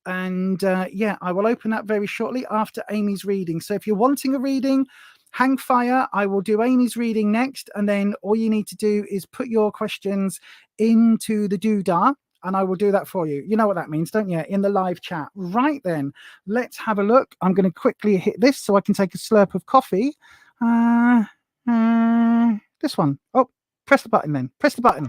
I will open that very shortly after Amy's reading. So if you're wanting a reading, hang fire. I will do Amy's reading next, and then all you need to do is put your questions into the doodah, and I will do that for you. You know what that means, don't you? In the live chat. Right then, let's have a look. I'm going to quickly hit this so I can take a slurp of coffee. This one. Oh, press the button then. Press the button.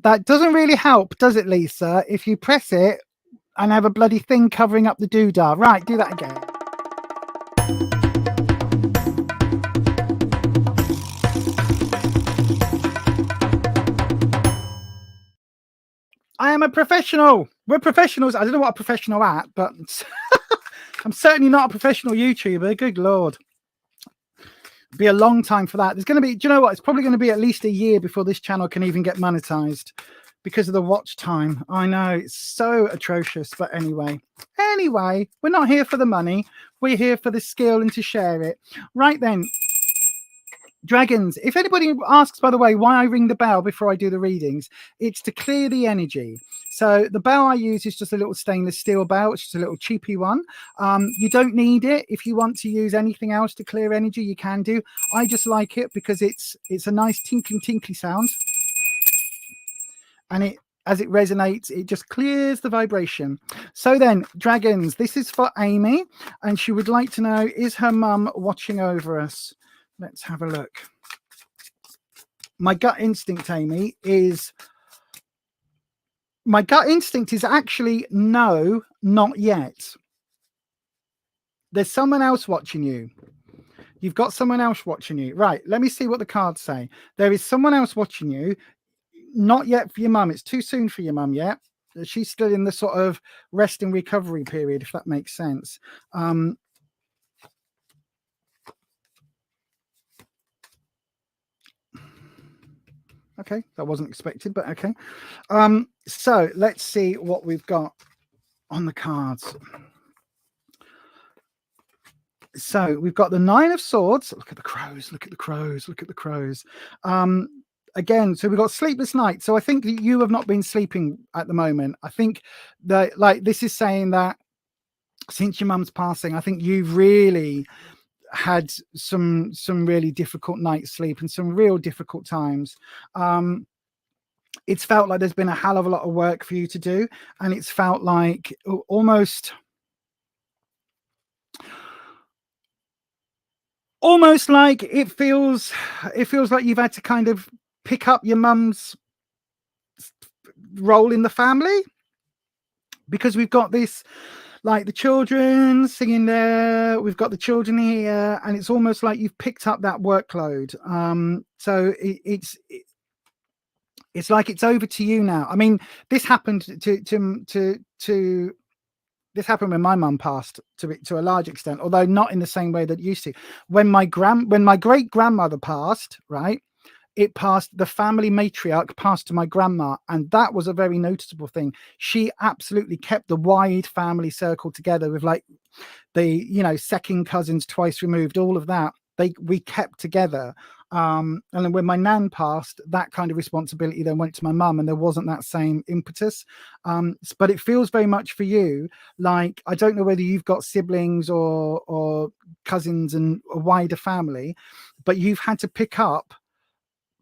That doesn't really help, does it, Lisa? If you press it and have a bloody thing covering up the doodah. Right, do that again. I am a professional. We're professionals. I don't know what a professional at, but I'm certainly not a professional YouTuber. Good Lord. Be a long time for that. There's going to be, do you know what? It's probably going to be at least a year before this channel can even get monetized because of the watch time. I know, it's so atrocious. But anyway, we're not here for the money. We're here for the skill and to share it. Right then, dragons, if anybody asks, by the way, why I ring the bell before I do the readings, it's to clear the energy. So the bell I use is just a little stainless steel bell. It's just a little cheapy one. You don't need it. If you want to use anything else to clear energy, you can do. I just like it because it's a nice tinkly sound. And as it resonates, it just clears the vibration. So then, dragons, this is for Amy. And she would like to know, is her mum watching over us? Let's have a look. My gut instinct, Amy, is actually no, not yet. There's someone else watching you. You've got someone else watching you. Right, let me see what the cards say. There is someone else watching you. Not yet for your mum. It's too soon for your mum yet. She's still in the sort of rest and recovery period, if that makes sense. Okay, that wasn't expected, but okay. So let's see what we've got on the cards. So we've got the 9 of Swords. Look at the crows, look at the crows, look at the crows. Again, so we've got sleepless night. So I think that you have not been sleeping at the moment. I think that, like, this is saying that since your mum's passing, I think you've really had some really difficult night's sleep and some real difficult times. it's felt like there's been a hell of a lot of work for you to do, and it's felt like almost like it feels like you've had to kind of pick up your mum's role in the family, because we've got this, like, the children singing there, we've got the children here, and it's almost like you've picked up that workload. So it's like it's over to you now. I mean, this happened to this happened when my mum passed to a large extent, although not in the same way that it used to. When my great grandmother passed, right, it passed, the family matriarch passed to my grandma, and that was a very noticeable thing. She absolutely kept the wide family circle together with, like, the, you know, second cousins twice removed, all of that. We kept together. And then when my nan passed, that kind of responsibility then went to my mum, and there wasn't that same impetus. But it feels very much for you like, I don't know whether you've got siblings or cousins and a wider family, but you've had to pick up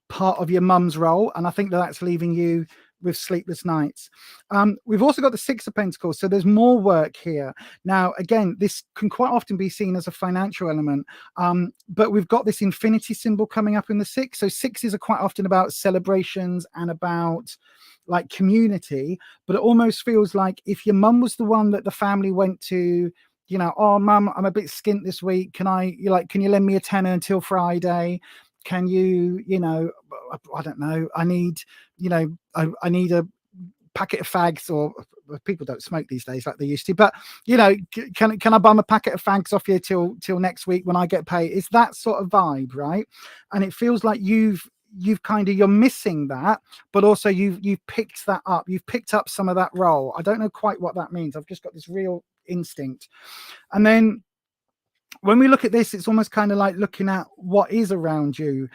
part of your mum's role, and I think that's leaving you with sleepless nights. We've also got the Six of Pentacles, so there's more work here. Now, again, this can quite often be seen as a financial element, but we've got this infinity symbol coming up in the six. So sixes are quite often about celebrations and about, like, community, but it almost feels like if your mum was the one that the family went to, you know, oh, mum, I'm a bit skint this week, can you lend me a tenner until Friday? Can you, you know, I don't know, I need, you know, I need a packet of fags, or people don't smoke these days like they used to, but, you know, can I bum a packet of fags off you till next week when I get paid? It's that sort of vibe, right? And it feels like you're missing that, but also you've picked that up. You've picked up some of that role. I don't know quite what that means. I've just got this real instinct. And then when we look at this, it's almost kind of like looking at what is around you.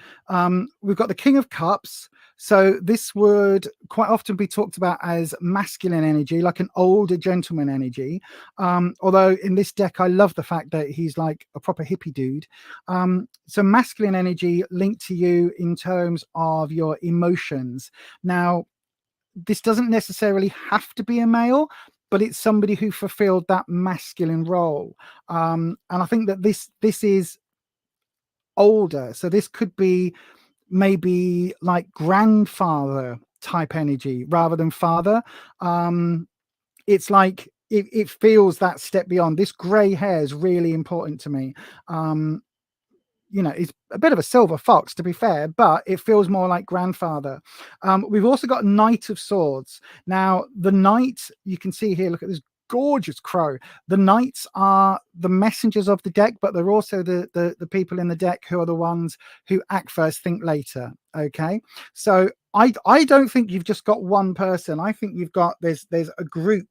We've got the King of Cups. So this would quite often be talked about as masculine energy, like an older gentleman energy. Although in this deck, I love the fact that he's like a proper hippie dude. So masculine energy linked to you in terms of your emotions. Now, this doesn't necessarily have to be a male, but it's somebody who fulfilled that masculine role. And I think that this is older. So this could be maybe like grandfather type energy rather than father. It's like it feels that step beyond. This gray hair is really important to me. You know, he's a bit of a silver fox, to be fair, but it feels more like grandfather. We've also got Knight of Swords. Now, the knight, you can see here, look at this gorgeous crow. The knights are the messengers of the deck, but they're also the people in the deck who are the ones who act first, think later. Okay, so I don't think you've just got one person. I think you've got there's a group,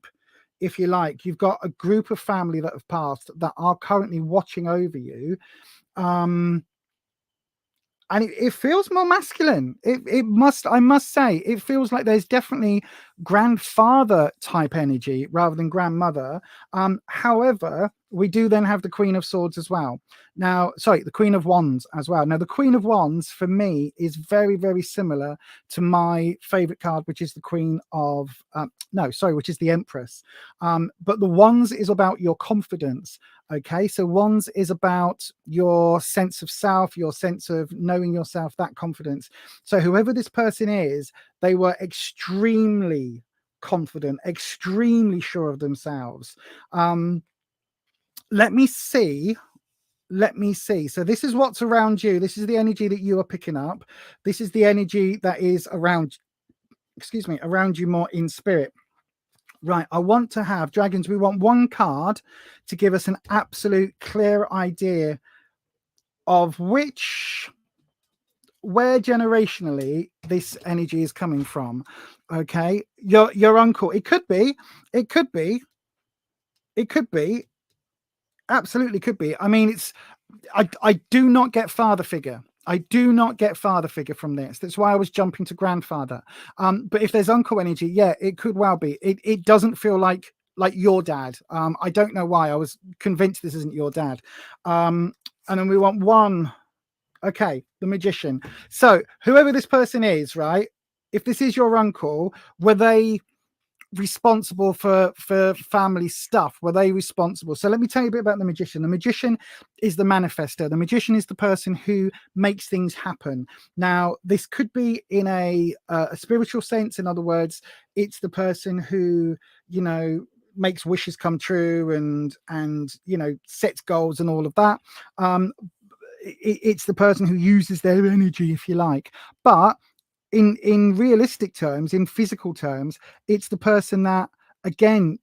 if you like. You've got a group of family that have passed that are currently watching over you. And it feels more masculine. I must say, it feels like there's definitely grandfather type energy rather than grandmother. However, we do then have the Queen of Swords as well. Now, sorry, the Queen of Wands as well. Now, the Queen of Wands for me is very, very similar to my favorite card, which is the Queen of, which is the Empress. But the Wands is about your confidence. Okay, so Wands is about your sense of self, your sense of knowing yourself, that confidence. So whoever this person is, they were extremely confident, extremely sure of themselves. Let me see. So this is what's around you. This is the energy that you are picking up. This is the energy that is around you more in spirit. Right, I want to have, dragons, we want one card to give us an absolute clear idea of where generationally this energy is coming from. Okay, your uncle, it could be, absolutely could be. I mean, I do not get father figure. I do not get father figure from this. That's why I was jumping to grandfather. But if there's uncle energy, yeah, it could well be. It doesn't feel like your dad. I don't know why. I was convinced this isn't your dad. And then we want one. Okay, the Magician. So whoever this person is, right? if this is your uncle, were they responsible for family stuff? Were they responsible? So let me tell you a bit about the magician. The magician is the manifester. The magician is the person who makes things happen. Now, this could be in a spiritual sense. In other words, it's the person who, you know, makes wishes come true and you know, sets goals and all of that. It's the person who uses their energy, if you like. But in realistic terms, in physical terms, it's the person that, again,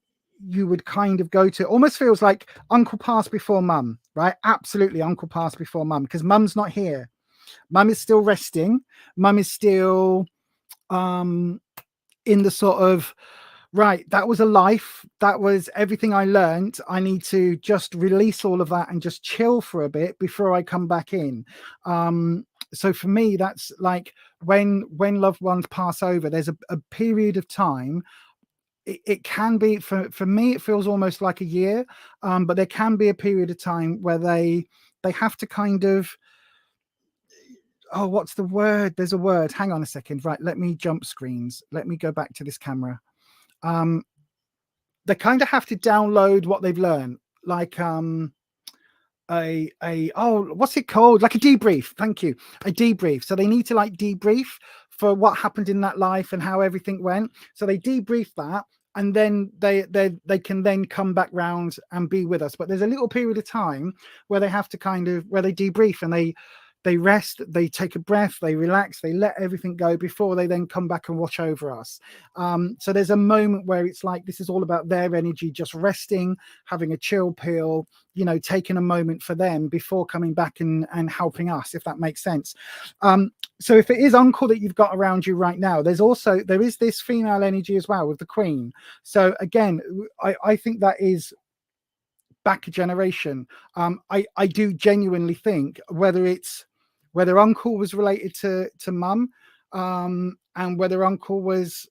you would kind of go to. Almost feels like uncle passed before mum, right? Absolutely, uncle passed before mum, because mum's not here. Mum is still resting. Mum is still in the sort of, right, that was a life, that was everything I learned. I need to just release all of that and just chill for a bit before I come back in. So for me, that's like when loved ones pass over, there's a period of time. It can be, for me, it feels almost like a year, but there can be a period of time where they have to kind of, oh, what's the word? There's a word. Hang on a second. Right, let me jump screens. Let me go back to this camera. They kind of have to download what they've learned, like what's it called? Like a debrief. Thank you. A debrief. So they need to like debrief for what happened in that life and how everything went. So they debrief that, and then they can then come back round and be with us. But there's a little period of time where they have to kind of, where they debrief and they rest, they take a breath, they relax, they let everything go before they then come back and watch over us. So there's a moment where it's like, this is all about their energy, just resting, having a chill pill, you know, taking a moment for them before coming back and helping us, if that makes sense. So if it is uncle that you've got around you right now, there is this female energy as well with the queen. So again, I think that is back a generation. I do genuinely think whether uncle was related to mum, and whether uncle was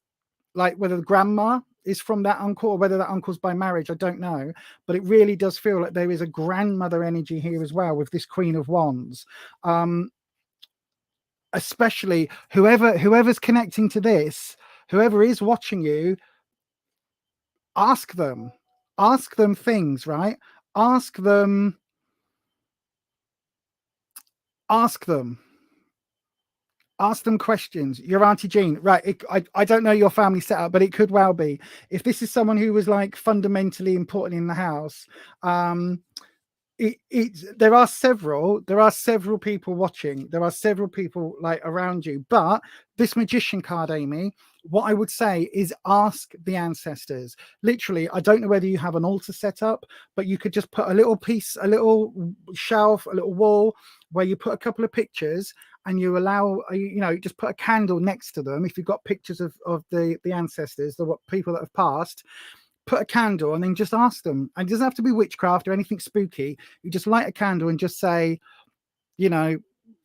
like, whether the grandma is from that uncle or whether that uncle's by marriage, I don't know. But it really does feel like there is a grandmother energy here as well with this Queen of Wands. Especially whoever's connecting to this, whoever is watching you, ask them things, right? Ask them questions. Your Auntie Jean, right? I don't know your family setup, but it could well be. If this is someone who was like fundamentally important in the house, there are several people watching. There are several people like around you. But this magician card, Amy, what I would say is ask the ancestors. Literally, I don't know whether you have an altar set up, but you could just put a little piece, a little shelf, a little wall where you put a couple of pictures and you allow, you know, just put a candle next to them. If you've got pictures of the ancestors, the people that have passed, put a candle and then just ask them. And it doesn't have to be witchcraft or anything spooky. You just light a candle and just say, you know,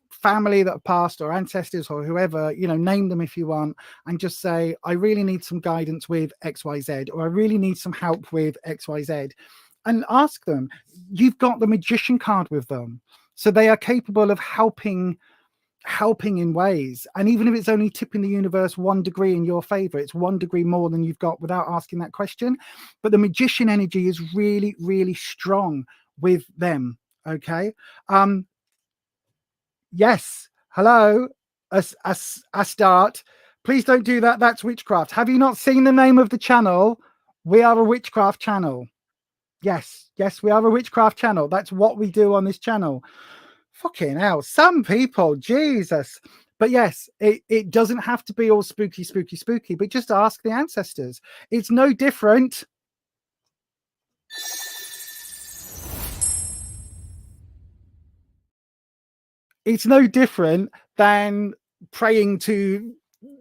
family that have passed or ancestors or whoever, you know, name them if you want, and just say, I really need some guidance with XYZ, or I really need some help with XYZ, and ask them. You've got the magician card with them, so they are capable of helping in ways. And even if it's only tipping the universe 1 degree in your favor, it's 1 degree more than you've got without asking that question. But the magician energy is really, really strong with them. Okay. Yes. Hello. A start. Please don't do that. That's witchcraft. Have you not seen the name of the channel? We are a witchcraft channel. Yes, we are a witchcraft channel. That's what we do on this channel. Fucking hell, some people, Jesus. But yes, it doesn't have to be all spooky, but just ask the ancestors. It's no different. It's no different than praying to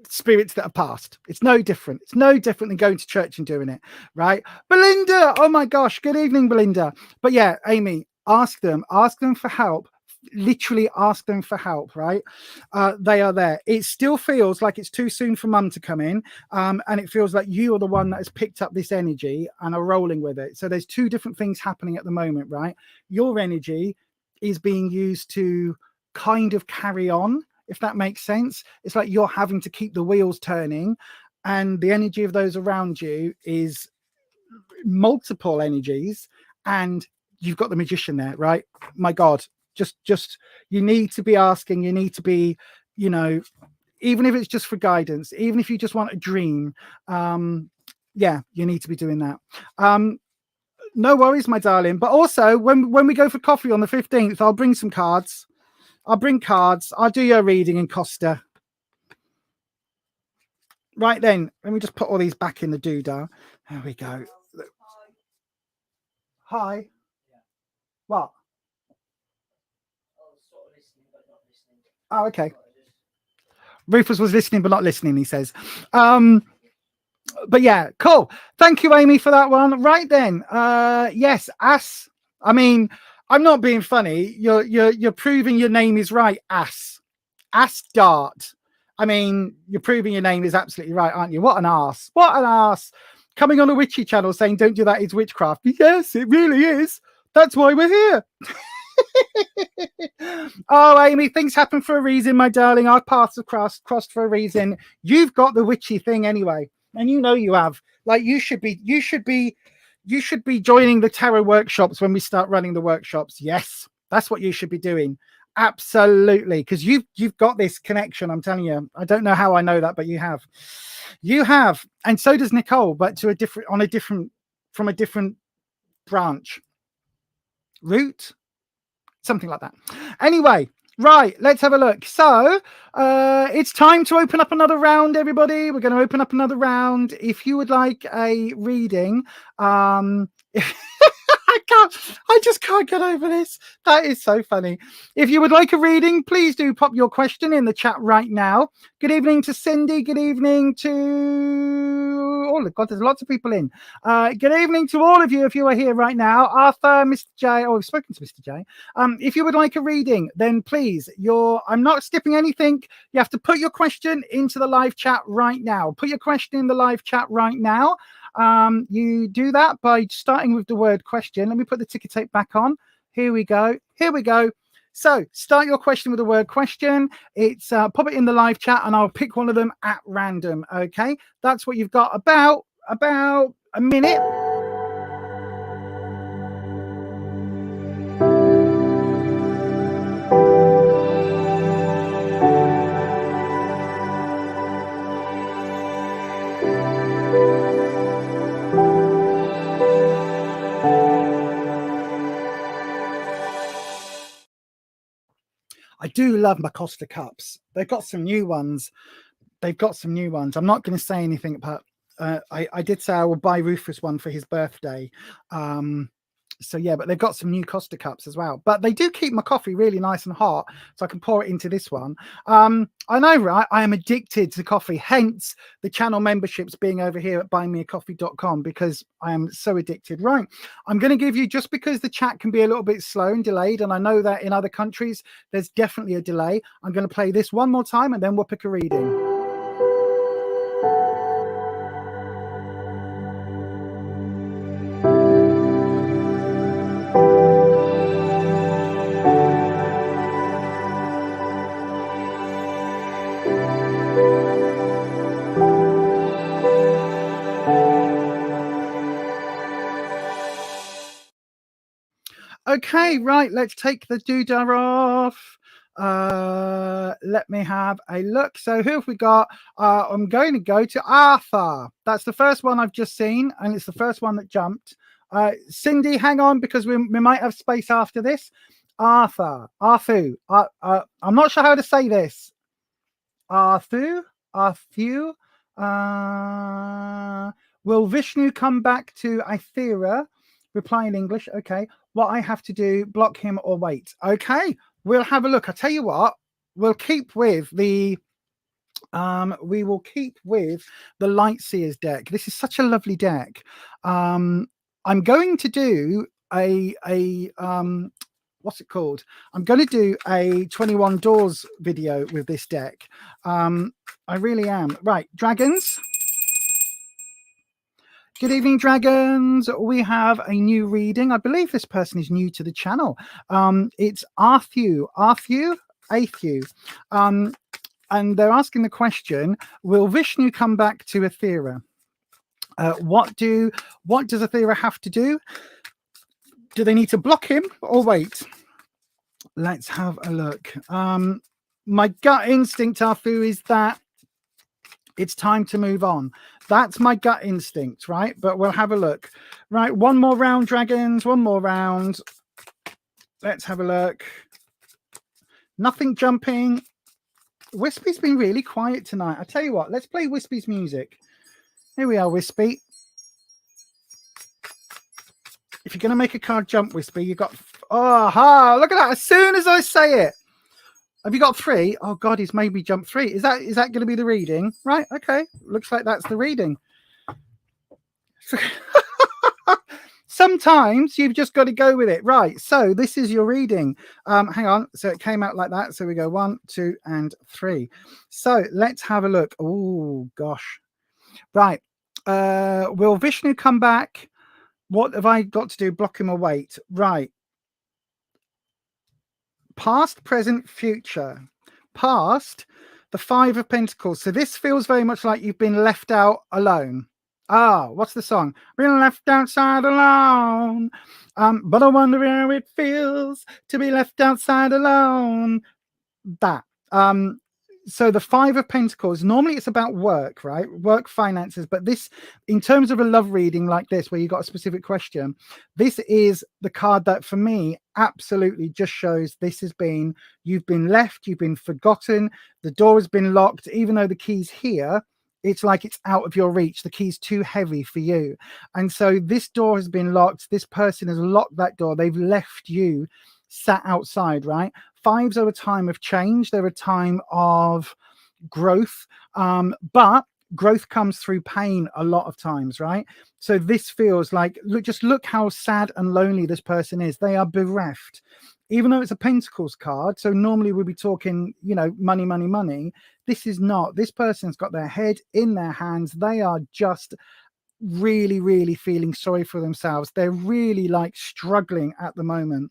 spirits that are past. It's no different. It's no different than going to church and doing it, right? Belinda, oh my gosh, good evening, Belinda. But yeah, Amy, ask them for help. Literally ask them for help, right? They are there. It still feels like it's too soon for mum to come in, and it feels like you are the one that has picked up this energy and are rolling with it. So there's two different things happening at the moment, right? Your energy is being used to kind of carry on, if that makes sense. It's like you're having to keep the wheels turning, and the energy of those around you is multiple energies, and you've got the magician there, right? My God, just you need to be asking, you need to be, you know, even if it's just for guidance, even if you just want a dream, yeah, you need to be doing that. No worries, my darling. But also, when we go for coffee on the 15th, I'll bring some cards. I'll bring cards. I'll do your reading in Costa. Right then, let me just put all these back in the doodah. There we go. Hi. What? Oh, okay. Rufus was listening but not listening, he says. But yeah, cool. Thank you, Amy, for that one. Right then, yes, Ass. I mean, I'm not being funny. You're proving your name is right, Ass. Ass Dart. I mean, you're proving your name is absolutely right, aren't you? What an ass. What an ass. Coming on a witchy channel saying don't do that, it's witchcraft. Yes, it really is. That's why we're here. Oh, Amy, things happen for a reason, my darling. Our paths are crossed for a reason. You've got the witchy thing anyway, and you know you have. Like you should be joining the tarot workshops when we start running the workshops. Yes, that's what you should be doing. Absolutely, because you've got this connection. I'm telling you. I don't know how I know that, but you have, and so does Nicole, but from a different branch, route, something like that. Anyway, right, let's have a look. So it's time to open up another round, everybody. We're going to open up another round. If you would like a reading, I just can't get over this. That is so funny. If you would like a reading, please do pop your question in the chat right now. Good evening to Cindy. Good evening to... Oh, God, there's lots of people in. Good evening to all of you if you are here right now. Arthur, Mr. J. Oh, we've spoken to Mr. J. If you would like a reading, then please, I'm not skipping anything. You have to put your question into the live chat right now. Put your question in the live chat right now. You do that by starting with the word question. Let me put the ticker tape back on. Here we go. So start your question with the word question. It's pop it in the live chat and I'll pick one of them at random. Okay, that's what you've got. About a minute. I do love my Costa cups. They've got some new ones. I'm not going to say anything, but I did say I will buy Rufus one for his birthday. So yeah, but they've got some new Costa cups as well. But they do keep my coffee really nice and hot, so I can pour it into this one. I know, right? I am addicted to coffee, hence the channel memberships being over here at buymeacoffee.com, because I am so addicted. Right, I'm going to give you, just because the chat can be a little bit slow and delayed, and I know that in other countries there's definitely a delay, I'm going to play this one more time and then we'll pick a reading. Okay, right, let's take the doodah off. Let me have a look. So who have we got? I'm going to go to Arthur. That's the first one I've just seen, and it's the first one that jumped. Cindy, hang on, because we might have space after this. Arthur. I'm not sure how to say this. Arthur. Will Vishnu come back to Ithera? Reply in English. Okay. What I have to do, block him or wait. Okay, we'll have a look. I tell you what, we'll keep with the Lightseers deck. This is such a lovely deck. I'm going to do a what's it called? I'm going to do a 21 Doors video with this deck. I really am. Right, dragons. Good evening, dragons. We have a new reading. I believe this person is new to the channel. It's Arthew. and they're asking the question, will Vishnu come back to Aethera? What does Aethera have to do? Do they need to block him or wait? Let's have a look. My gut instinct, Afu, is that it's time to move on. That's my gut instinct, right? But we'll have a look. Right, one more round, dragons. One more round. Let's have a look. Nothing jumping. Wispy's been really quiet tonight. I tell you what, let's play Wispy's music. Here we are, Wispy. If you're going to make a card jump, Wispy, you've got... Oh, ha! Look at that. As soon as I say it. Have you got 3? Oh, God, he's made me jump 3. Is that going to be the reading? Right, okay. Looks like that's the reading. Sometimes you've just got to go with it. Right, so this is your reading. Hang on. So it came out like that. So we go 1, 2, and 3. So let's have a look. Oh, gosh. Right. Will Vishnu come back? What have I got to do? Block him or wait? Right. Past, present, future. Past, the 5 of Pentacles. So this feels very much like you've been left out alone. Ah, what's the song? Been left outside alone. But I wonder how it feels to be left outside alone. That. So the 5 of Pentacles, normally it's about work, right? Work, finances. But this, in terms of a love reading like this, where you got a specific question, this is the card that for me absolutely just shows this has been, you've been left, you've been forgotten, the door has been locked, even though the key's here, it's like it's out of your reach. The key's too heavy for you. And so this door has been locked. This person has locked that door. They've left you sat outside, right? 5s are a time of change. They're a time of growth. But growth comes through pain a lot of times, right? So this feels like, look how sad and lonely this person is. They are bereft. Even though it's a Pentacles card, so normally we'll be talking, you know, money, money, money. This is not. This person's got their head in their hands. They are just really, really feeling sorry for themselves. They're really like struggling at the moment.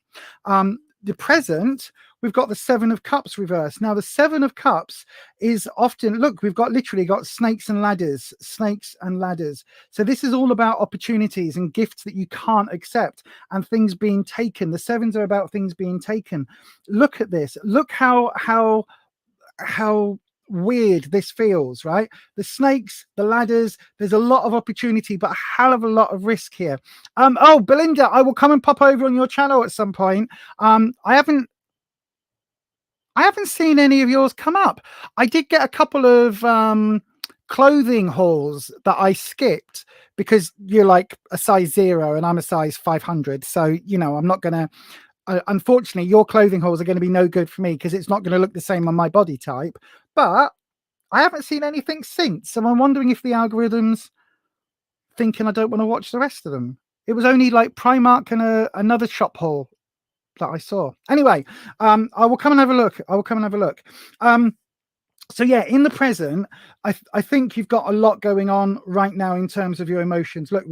The present, we've got the 7 of Cups reversed. Now, the 7 of Cups is often, look, we've got literally got snakes and ladders. So this is all about opportunities and gifts that you can't accept and things being taken. The 7s are about things being taken. Look at this. Look how weird this feels, right? The snakes, the ladders, there's a lot of opportunity, but a hell of a lot of risk here. Oh, Belinda, I will come and pop over on your channel at some point. I haven't seen any of yours come up. I did get a couple of clothing hauls that I skipped because you're like a size 0 and I'm a size 500. So, you know, I'm not going to, unfortunately, your clothing hauls are going to be no good for me because it's not going to look the same on my body type. But I haven't seen anything since. So I'm wondering if the algorithm's thinking I don't want to watch the rest of them. It was only like Primark and another shop haul that I saw. Anyway, I will come and have a look. So yeah, in the present, I think you've got a lot going on right now in terms of your emotions. Look,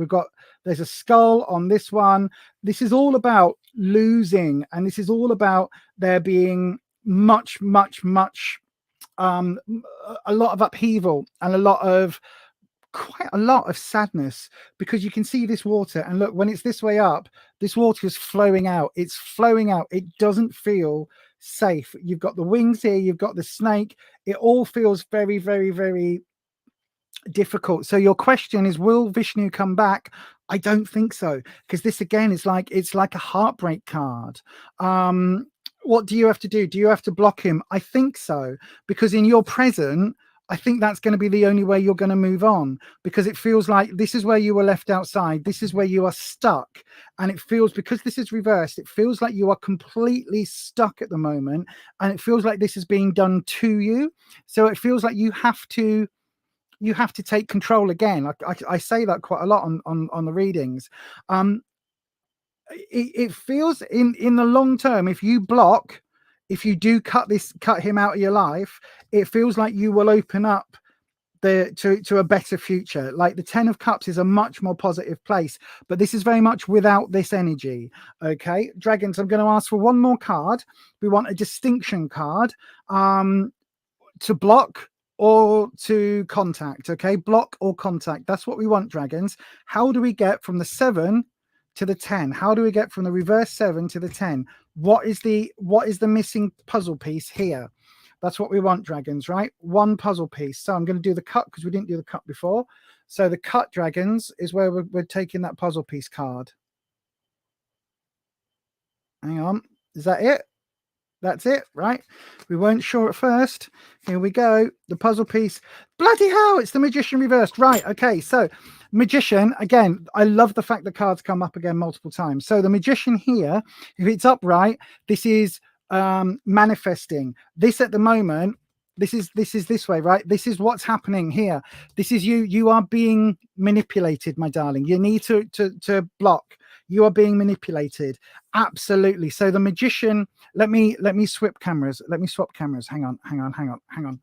there's a skull on this one. This is all about losing, and this is all about there being much, a lot of upheaval and quite a lot of sadness, because you can see this water, and look, when it's this way up, this water is flowing out. It's flowing out. It doesn't feel safe. You've got the wings here, you've got the snake. It all feels very, very, very difficult. So your question is, will Vishnu come back? I don't think so, because this again is like, it's like a heartbreak card. What do you have to do? Do you have to block him? I think so, because in your present, I think that's going to be the only way you're going to move on, because it feels like this is where you were left outside. This is where you are stuck. And it feels, because this is reversed, it feels like you are completely stuck at the moment. And it feels like this is being done to you. So it feels like you have to take control again. I say that quite a lot on the readings. It feels in the long term, if you block, if you do cut him out of your life, it feels like you will open up to a better future. Like the 10 of Cups is a much more positive place, but this is very much without this energy. Okay, dragons, I'm going to ask for one more card. We want a distinction card. to block or to contact. Okay, block or contact. That's what we want, dragons. How do we get from the 7 to the 10? How do we get from the reverse 7 to the 10? What is the missing puzzle piece here? That's what we want, dragons, right? One puzzle piece. So I'm going to do the cut because we didn't do the cut before. So the cut, dragons, is where we're taking that puzzle piece card. Hang on. Is that it? That's it, right? We weren't sure at first. Here we go. The puzzle piece. Bloody hell, it's the Magician reversed. Right, okay. So Magician, again, I love the fact the cards come up again multiple times. So the Magician here, if it's upright, this is manifesting. This at the moment, this is this way, right? This is what's happening here. This is you are being manipulated, my darling. You need to block. You are being manipulated. Absolutely. So the Magician, let me swap cameras. Let me swap cameras. Hang on.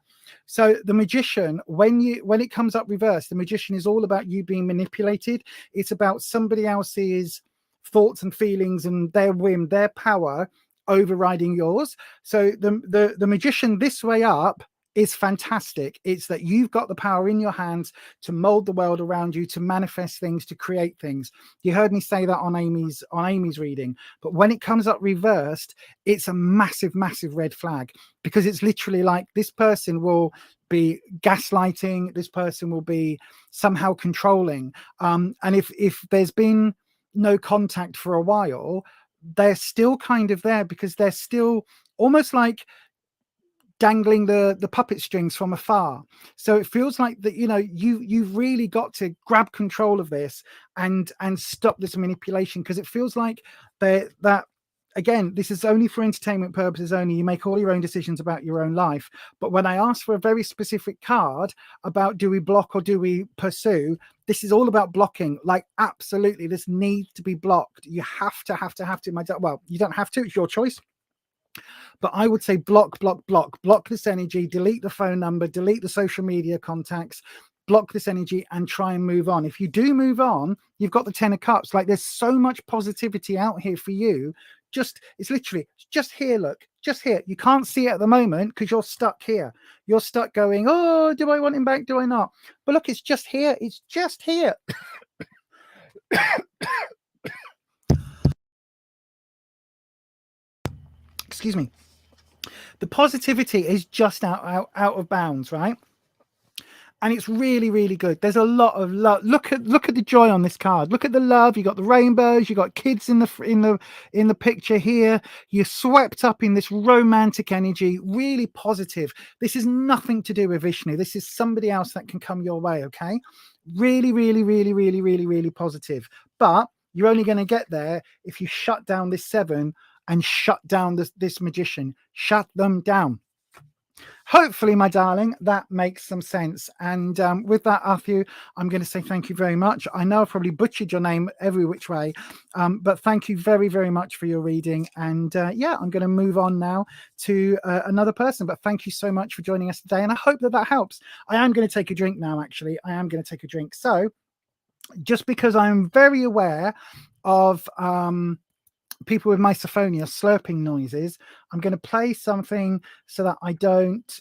So the Magician, when it comes up reversed, the Magician is all about you being manipulated. It's about somebody else's thoughts and feelings and their whim, their power overriding yours. So the Magician this way up is fantastic. It's that you've got the power in your hands to mold the world around you, to manifest things, to create things. You heard me say that on Amy's reading. But when it comes up reversed, it's a massive red flag, because it's literally like this person will be gaslighting, this person will be somehow controlling. And if there's been no contact for a while, they're still kind of there, because they're still almost like dangling the puppet strings from afar. So it feels like that, you know, you've really got to grab control of this and stop this manipulation, because it feels like that again, this is only for entertainment purposes only. You make all your own decisions about your own life. But when I ask for a very specific card about do we block or do we pursue, this is all about blocking. Like, absolutely, this needs to be blocked. You have to. Well, you don't have to. It's your choice. But I would say block this energy, delete the phone number, delete the social media contacts, block this energy and try and move on. If you do move on, you've got the 10 of cups. Like, there's so much positivity out here for you. It's literally just here. Look, just here. You can't see it at the moment because you're stuck here. You're stuck going, oh, do I want him back? Do I not? But look, it's just here. It's just here. Excuse me. The positivity is just out of bounds, right? And it's really, really good. There's a lot of love. Look at the joy on this card. Look at the love. You got the rainbows. You got kids in the picture here. You're swept up in this romantic energy. Really positive. This is nothing to do with Vishnu. This is somebody else that can come your way. Okay, really, really, really, really, really, really positive. But you're only going to get there if you shut down this 7 and shut down this Magician. Shut them down. Hopefully, my darling, that makes some sense. And with that, Arthur, I'm going to say thank you very much. I know I've probably butchered your name every which way, but thank you very, very much for your reading. And yeah, I'm going to move on now to another person. But thank you so much for joining us today. And I hope that helps. I am going to take a drink now, actually. I am going to take a drink. So just because I'm very aware of people with misophonia slurping noises, I'm going to play something so that I don't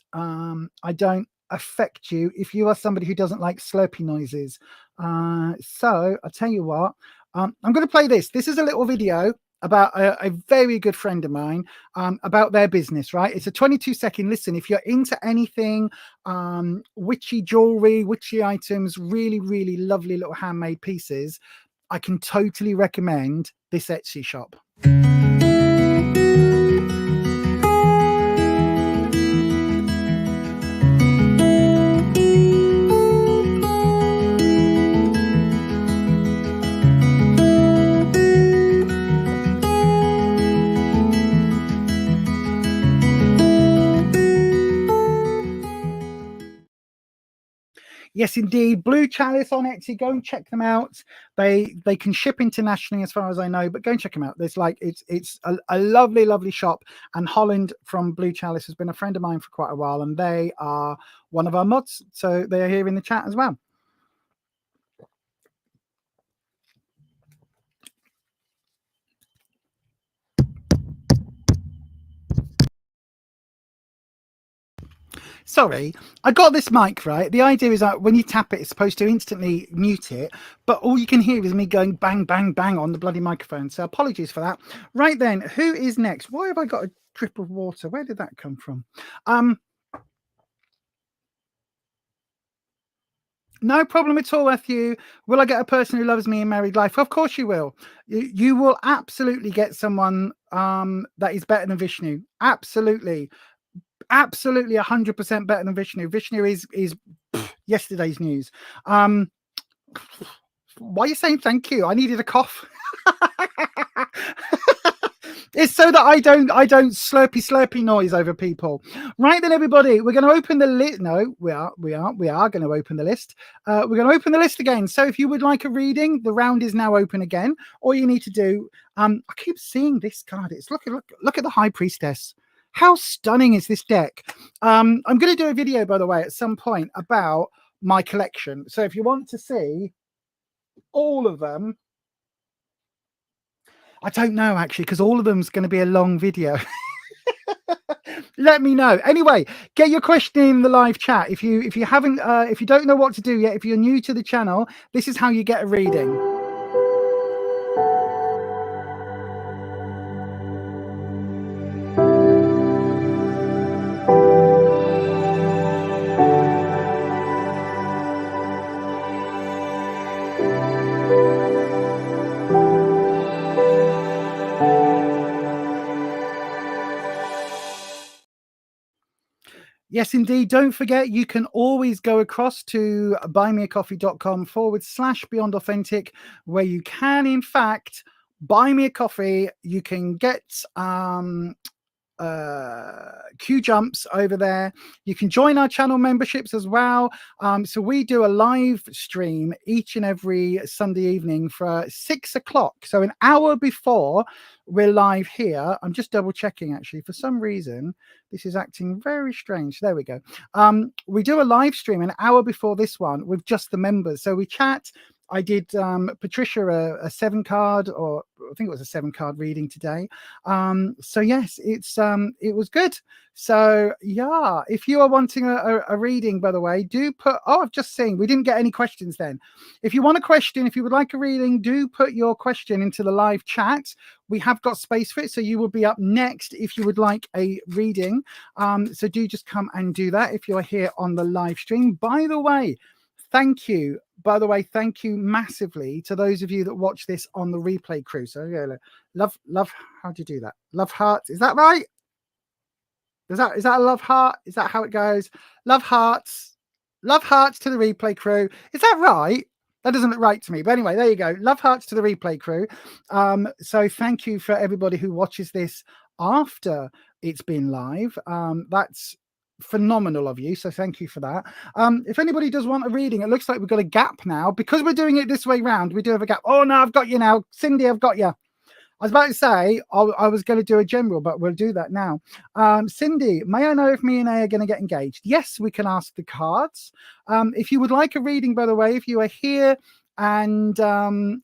affect you if you are somebody who doesn't like slurpy noises. So I'll tell you what, I'm going to play this. This is a little video about a very good friend of mine, about their business, right? It's a 22-second listen. If you're into anything, witchy jewelry, witchy items, really, really lovely little handmade pieces, I can totally recommend this Etsy shop. Yes, indeed. Blue Chalice on Etsy. Go and check them out. They can ship internationally, as far as I know, but go and check them out. There's like it's a lovely, lovely shop. And Holland from Blue Chalice has been a friend of mine for quite a while, and they are one of our mods, so they are here in the chat as well. Sorry, I got this mic right. The idea is that when you tap it, it's supposed to instantly mute it, but all you can hear is me going bang, bang, bang on the bloody microphone. So apologies for that. Right then, who is next? Why have I got a drip of water? Where did that come from? No problem at all, Matthew. Will I get a person who loves me in married life? Of course you will. You will absolutely get someone that is better than Vishnu. Absolutely. Absolutely 100% better than Vishnu. Vishnu is yesterday's news. Why are you saying thank you? I needed a cough. It's so that I don't slurpy noise over people. Right then, everybody, we're going to open the list. No, we are going to open the list. We're going to open the list again. So if you would like a reading, the round is now open again. All you need to do, I keep seeing this card. It's look at the High Priestess. How stunning is this deck? I'm going to do a video, by the way, at some point about my collection. So if you want to see all of them, I don't know actually, because all of them is going to be a long video. Let me know. Anyway, get your question in the live chat. If you haven't, if you don't know what to do yet, if you're new to the channel, this is how you get a reading. Yes, indeed. Don't forget, you can always go across to buymeacoffee.com/Beyond Authentic, where you can, in fact, buy me a coffee. You can get QJumps over there. You can join our channel memberships as well. So we do a live stream each and every Sunday evening for 6 o'clock. So an hour before we're live here. I'm just double checking actually. For some reason, this is acting very strange. There we go. We do a live stream an hour before this one with just the members. So we chat. I did Patricia a 7-card, or I think it was a 7-card reading today. So yes, it was good. So yeah, if you are wanting a reading, by the way, do put. Oh, I've just seen we didn't get any questions then. If you want a question, if you would like a reading, do put your question into the live chat. We have got space for it, so you will be up next if you would like a reading. So do just come and do that if you're here on the live stream. By the way, thank you. By the way, thank you massively to those of you that watch this on the replay crew. So yeah, love. How do you do that? Love hearts. Is that right? Is that a love heart? Is that how it goes? Love hearts. Love hearts to the replay crew. Is that right? That doesn't look right to me. But anyway, there you go. Love hearts to the replay crew. So thank you for everybody who watches this after it's been live. That's phenomenal of you, so thank you for that. If anybody does want a reading, it looks like we've got a gap now because we're doing it this way round. We do have a gap. Oh no, I've got you now, Cindy. I've got you. I was about to say I was going to do a general, but we'll do that now. Cindy, may I know if me and A are going to get engaged? Yes, we can ask the cards. If you would like a reading, by the way, if you are here and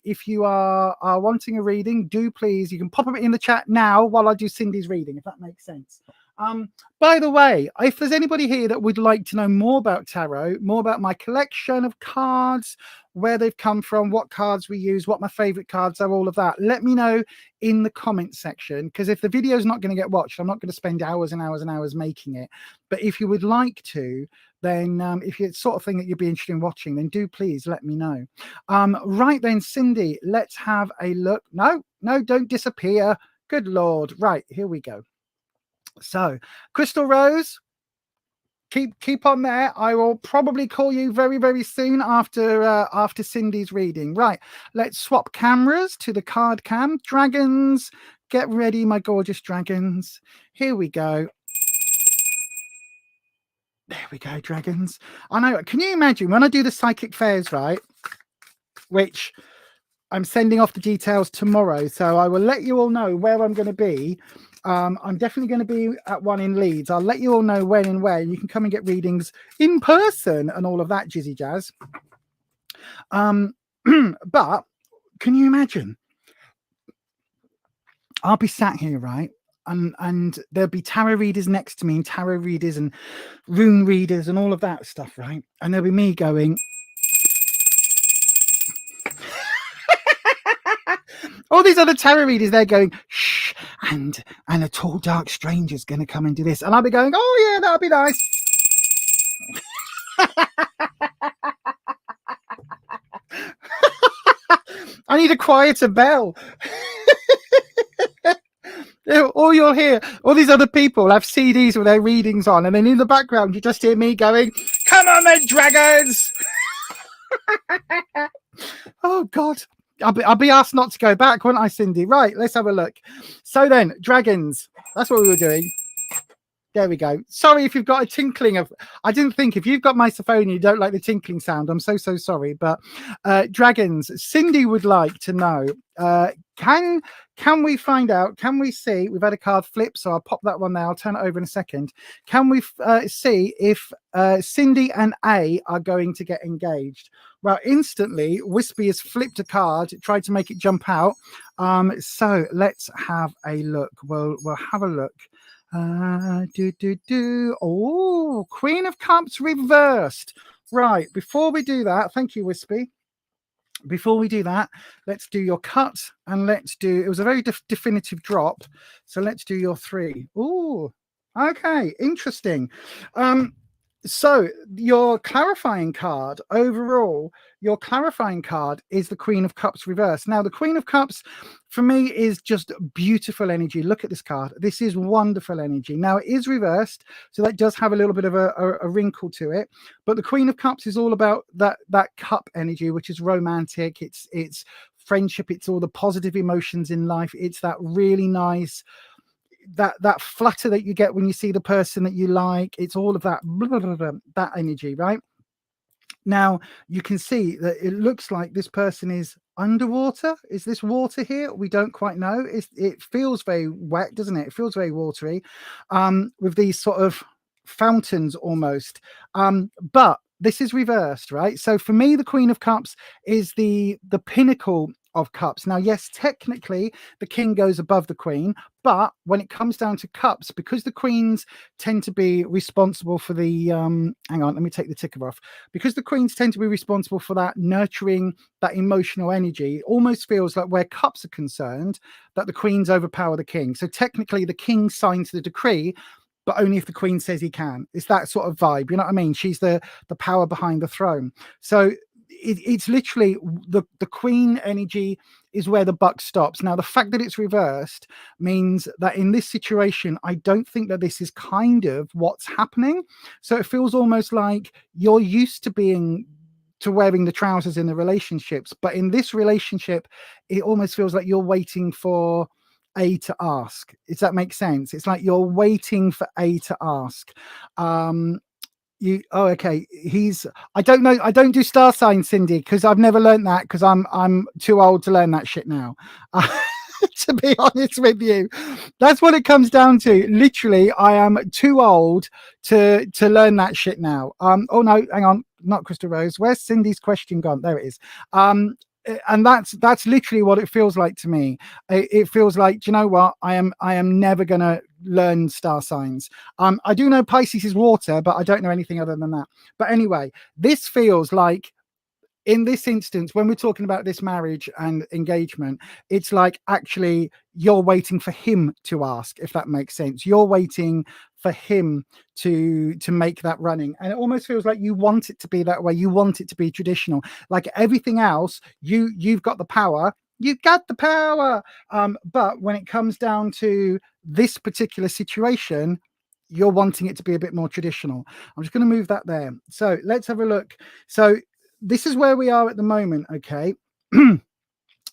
if you are wanting a reading, do please, you can pop it in the chat now while I do Cindy's reading, if that makes sense. By the way, if there's anybody here that would like to know more about tarot, more about my collection of cards, where they've come from, what cards we use, what my favorite cards are, all of that, let me know in the comment section, because if the video is not going to get watched, I'm not going to spend hours and hours and hours making it. But if you would like to, then if it's sort of thing that you'd be interested in watching, then do please let me know. Right then, Cindy, let's have a look. No, don't disappear. Good Lord. Right, here we go. So, Crystal Rose, keep on there. I will probably call you very, very soon after Cindy's reading. Right, let's swap cameras to the card cam. Dragons, get ready, my gorgeous dragons. Here we go. There we go, dragons. I know. Can you imagine when I do the psychic fairs, right? Which I'm sending off the details tomorrow, so I will let you all know where I'm going to be. I'm definitely going to be at one in Leeds. I'll let you all know when and where. You can come and get readings in person and all of that jizzy jazz. But can you imagine? I'll be sat here, right? and there'll be tarot readers next to me, and tarot readers and rune readers and all of that stuff, right? And there'll be me going, all these other tarot readers, they're going, shh, and a tall, dark stranger's going to come and do this. And I'll be going, oh, yeah, that'll be nice. I need a quieter bell. All you'll hear, all these other people have CDs with their readings on, and then in the background, you just hear me going, come on then, dragons. Oh, God. I'll be asked not to go back, won't I, Cindy? Right, let's have a look. So then, dragons. That's what we were doing. There we go. Sorry if you've got a tinkling of... I didn't think if you've got my phone and you don't like the tinkling sound, I'm so sorry. But dragons, Cindy would like to know, can we find out, can we see... We've had a card flip, so I'll pop that one there. I'll turn it over in a second. Can we see if Cindy and A are going to get engaged? Well, instantly, Wispy has flipped a card, tried to make it jump out. So let's have a look. We'll have a look. Oh, Queen of Cups reversed. Right, before we do that, thank you, Wispy. Before we do that, let's do your cut, and let's do, it was a very definitive drop, so let's do your 3. Oh, okay, interesting. So your clarifying card overall, your clarifying card is the Queen of Cups reverse. Now, the Queen of Cups for me is just beautiful energy. Look at this card. This is wonderful energy. Now, it is reversed, so that does have a little bit of a wrinkle to it. But the Queen of Cups is all about that cup energy, which is romantic. It's friendship. It's all the positive emotions in life. It's that really nice, that flutter that you get when you see the person that you like. It's all of that blah, blah, blah, that energy, right? Now you can see that it looks like this person is underwater. Is this water here? We don't quite know. It feels very wet, doesn't it? It feels very watery, with these sort of fountains almost, but this is reversed, right? So for me, the Queen of Cups is the pinnacle of cups. Now, yes, technically the king goes above the queen, but when it comes down to cups, because the queens tend to be responsible for the hang on, let me take the ticker off. Because the queens tend to be responsible for that nurturing, that emotional energy, it almost feels like where cups are concerned, that the queens overpower the king. So technically the king signs the decree, but only if the queen says he can. It's that sort of vibe, you know what I mean? She's the power behind the throne. So it's literally the queen energy is where the buck stops. Now, the fact that it's reversed means that in this situation, I don't think that this is kind of what's happening. So it feels almost like you're used to wearing the trousers in the relationships, but in this relationship, it almost feels like you're waiting for A to ask. Does that make sense? It's like you're waiting for A to ask. Okay, I don't know, I don't do star signs, Cindy, because I've never learned that, because I'm too old to learn that shit now. To be honest with you, that's what it comes down to. Literally, I am too old to learn that shit now. Oh no, hang on, not Crystal Rose. Where's Cindy's question gone? There it is. And that's literally what it feels like to me. It feels like, do you know what? I am never gonna learn star signs. I do know Pisces is water, but I don't know anything other than that. But anyway, this feels like, in this instance, when we're talking about this marriage and engagement, it's like actually you're waiting for him to ask, if that makes sense. You're waiting for him to make that running, and it almost feels like you want it to be that way. You want it to be traditional, like everything else. You've got the power. You've got the power. But when it comes down to this particular situation, you're wanting it to be a bit more traditional. I'm just going to move that there. So let's have a look. So this is where we are at the moment. Okay.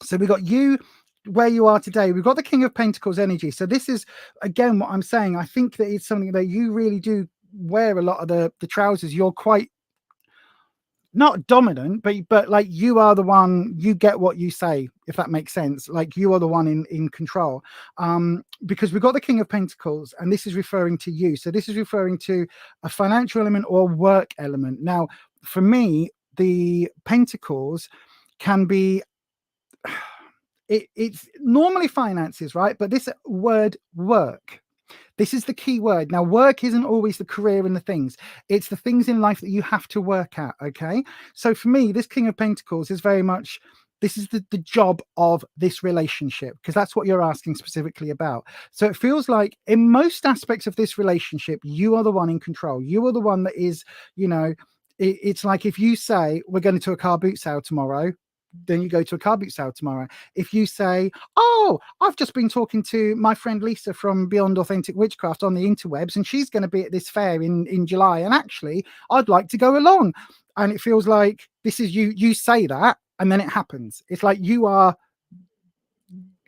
So we got you where you are today. We've got the King of Pentacles energy. So this is, again, what I'm saying. I think that it's something that you really do wear a lot of the trousers. You're quite not dominant, but like you are the one, you get what you say, if that makes sense. Like you are the one in control, because we've got the King of Pentacles, and this is referring to you. So this is referring to a financial element or work element. Now, for me, the Pentacles can be, it's normally finances, right? But this word work, this is the key word. Now, work isn't always the career and the things. It's the things in life that you have to work at, okay? So for me, this King of Pentacles is very much, this is the job of this relationship, because that's what you're asking specifically about. So it feels like in most aspects of this relationship, you are the one in control. You are the one that is, you know, it's like if you say, we're going to a car boot sale tomorrow, then you go to a car boot sale tomorrow. If you say, oh, I've just been talking to my friend Lisa from Beyond Authentic Witchcraft on the interwebs, and she's going to be at this fair in July, and actually I'd like to go along. And it feels like this is you say that, and then it happens. It's like you are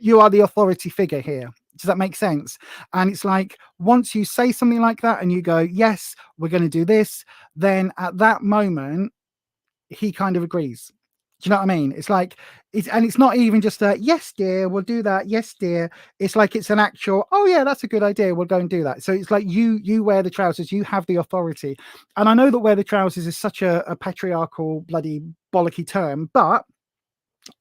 the authority figure here. Does that make sense? And it's like once you say something like that and you go, yes, we're going to do this, then at that moment he kind of agrees. Do you know what I mean? It's like it's not even just a yes, dear, we'll do that. Yes, dear. It's like it's an actual, oh yeah, that's a good idea. We'll go and do that. So it's like you wear the trousers, you have the authority. And I know that wear the trousers is such a patriarchal, bloody bollocky term, but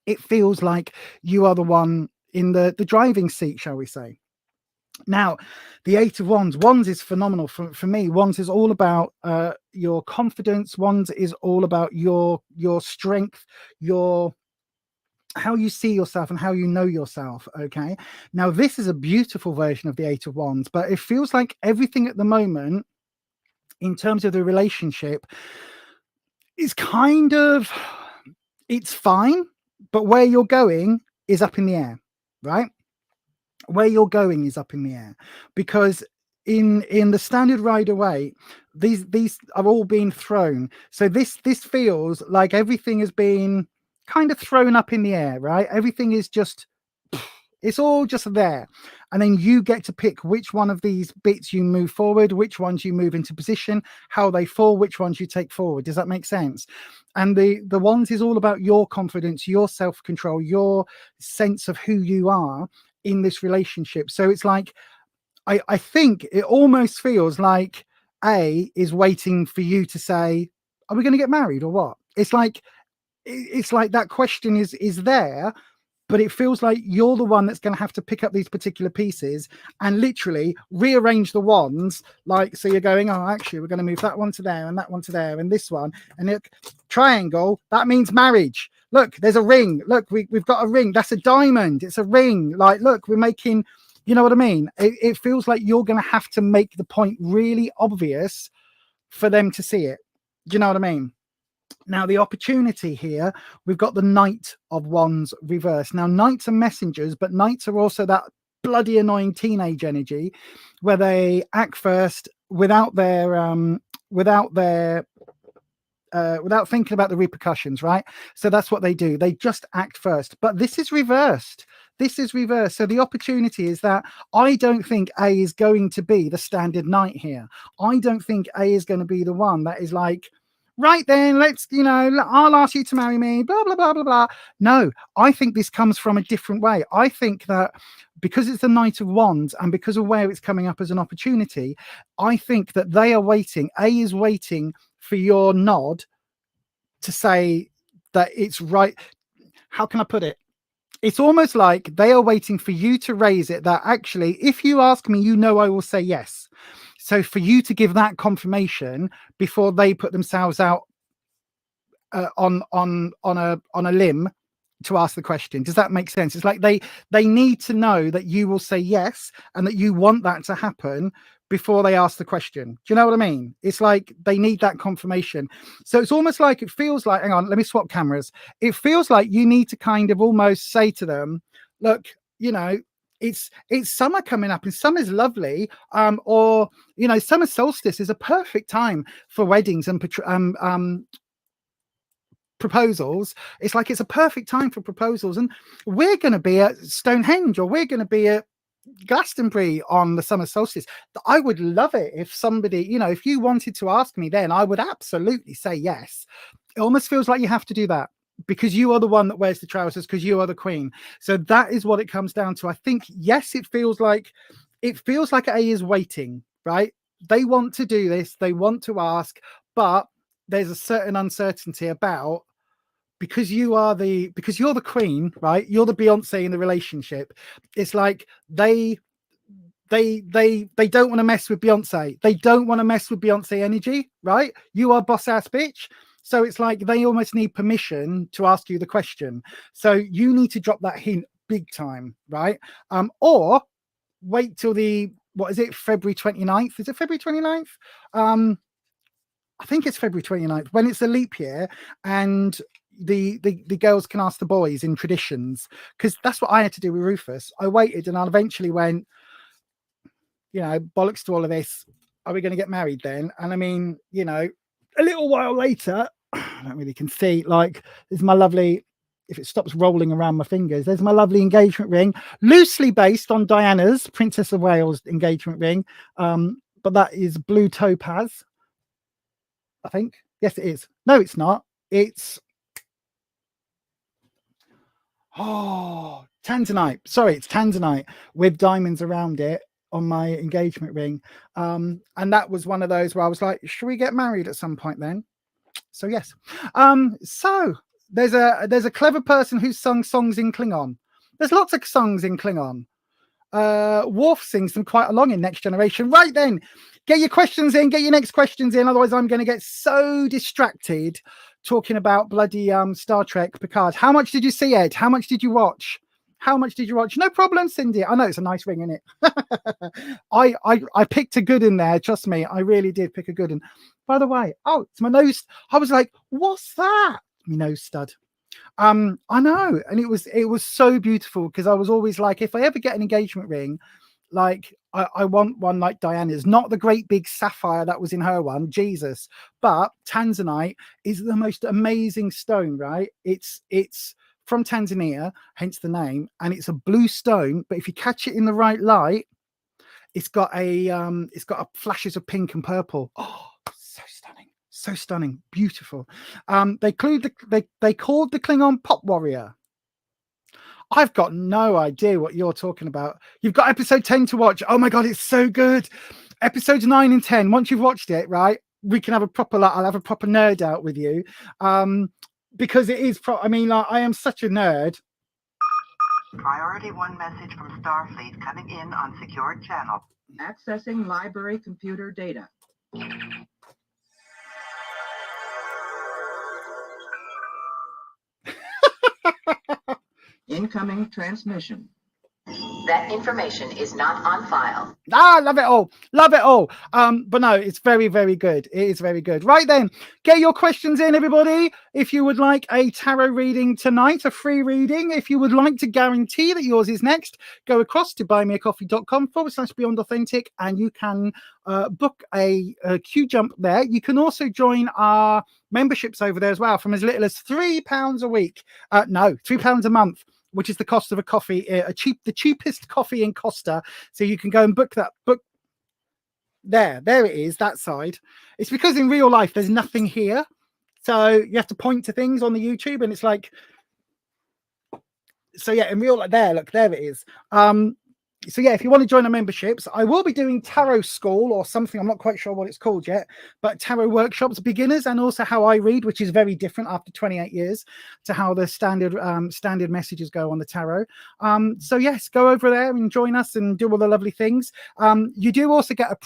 it feels like you are the one in the driving seat, shall we say. Now, the Eight of Wands. Wands is phenomenal for me. Wands is all about your confidence. Wands is all about your strength, your how you see yourself and how you know yourself. Okay. Now, this is a beautiful version of the Eight of Wands, but it feels like everything at the moment, in terms of the relationship, is kind of, it's fine, but where you're going is up in the air, right? Where you're going is up in the air, because in the standard Rider-Waite, these are all being thrown. So this feels like everything has been kind of thrown up in the air, right? Everything is just, it's all just there. And then you get to pick which one of these bits you move forward, which ones you move into position, how they fall, which ones you take forward. Does that make sense? And the Wands is all about your confidence, your self-control, your sense of who you are in this relationship. So it's like, I think it almost feels like A is waiting for you to say, are we going to get married or what? It's like that question is there, but it feels like you're the one that's going to have to pick up these particular pieces and literally rearrange the wands. Like, so you're going, oh, actually, we're going to move that one to there and that one to there and this one. And look, triangle, that means marriage. Look, there's a ring. Look, we've got a ring. That's a diamond. It's a ring. Like, look, we're making, you know what I mean? It feels like you're going to have to make the point really obvious for them to see it. Do you know what I mean? Now, the opportunity here, we've got the Knight of Wands reverse. Now, knights are messengers, but knights are also that bloody annoying teenage energy where they act first without thinking about the repercussions, right? So that's what they do. They just act first. But this is reversed. This is reversed. So the opportunity is that I don't think A is going to be the standard knight here. I don't think A is going to be the one that is like, right then, let's, you know, I'll ask you to marry me, blah, blah, blah, blah, blah. No, I think this comes from a different way. I think that because it's the Knight of Wands and because of where it's coming up as an opportunity, I think that they are waiting. A is waiting for your nod to say that it's right. How can I put it? It's almost like they are waiting for you to raise it that actually, if you ask me, you know, I will say yes. So for you to give that confirmation before they put themselves out on a limb to ask the question. Does that make sense? It's like they need to know that you will say yes and that you want that to happen before they ask the question. Do you know what I mean? It's like they need that confirmation. So it's almost like, it feels like, hang on, let me swap cameras. It feels like you need to kind of almost say to them, look, you know, it's summer coming up and summer's lovely, or, you know, summer solstice is a perfect time for weddings and proposals. It's like it's a perfect time for proposals, and we're going to be at Stonehenge or we're going to be at Glastonbury on the summer solstice. I would love it if somebody, you know, if you wanted to ask me then, I would absolutely say yes. It almost feels like you have to do that because you are the one that wears the trousers, because you are the queen. So that is what it comes down to. I think, yes, it feels like A is waiting, right? They want to do this, they want to ask, but there's a certain uncertainty about because you're the queen, right? You're the Beyonce in the relationship. It's like they don't want to mess with Beyonce. They don't want to mess with Beyonce energy, right? You are boss ass bitch. So it's like they almost need permission to ask you the question. So you need to drop that hint big time, right? Or wait till February 29th? Is it February 29th? I think it's February 29th, when it's a leap year and the girls can ask the boys in traditions, because that's what I had to do with Rufus. I waited and I eventually went, you know, bollocks to all of this. Are we going to get married then? And I mean, you know, a little while later, I don't really can see, like, there's my lovely, if it stops rolling around my fingers, there's my lovely engagement ring, loosely based on Diana's Princess of Wales engagement ring. But that is blue topaz, I think. Yes, it is. No, it's not. It's tanzanite. Sorry, it's tanzanite with diamonds around it on my engagement ring. And that was one of those where I was like, should we get married at some point then? So yes. So there's a clever person who's sung songs in Klingon. There's lots of songs in Klingon. Worf sings them quite along in Next Generation. Right then, get your questions in, get your next questions in, otherwise I'm going to get so distracted talking about bloody Star Trek Picard. How much did you see, Ed? How much did you watch? How much did you watch? No problem, Cindy. I know it's a nice ring, isn't it? I picked a good in there. Trust me, I really did pick a good one. By the way, it's my nose. I was like, what's that? My nose stud. I know, and it was so beautiful, because I was always like, if I ever get an engagement ring, like I want one like Diana's, not the great big sapphire that was in her one, Jesus, but tanzanite is the most amazing stone, right? It's from Tanzania, hence the name, and it's a blue stone, but if you catch it in the right light, it's got flashes of pink and purple. Oh, so stunning, beautiful. They called the Klingon pop warrior. I've got no idea what you're talking about. You've got episode 10 to watch. Oh my god, it's so good. Episodes 9 and 10. Once you've watched it, right, we can have a proper, I'll have a proper nerd out with you. Because it is I mean, like, I am such a nerd. Priority 1 message from Starfleet coming in on secured channel. Accessing library computer data. Incoming transmission. That information is not on file. Love it all. Love it all. But no, it's very, very good. It is very good. Right then, get your questions in, everybody. If you would like a tarot reading tonight, a free reading, if you would like to guarantee that yours is next, go across to buymeacoffee.com/Beyond Authentic, and you can book a QJump there. You can also join our memberships over there as well, from as little as £3 a week. No, £3 a month, which is the cost of a coffee, the cheapest coffee in Costa. So you can go and book that book. There it is, that side. It's because in real life, there's nothing here. So you have to point to things on the YouTube, and it's like, so yeah, in real life, look, there it is. So yeah, if you want to join our memberships, I will be doing tarot school or something. I'm not quite sure what it's called yet, but tarot workshops, beginners, and also how I read, which is very different after 28 years to how the standard messages go on the tarot. So yes, go over there and join us and do all the lovely things. You do also get a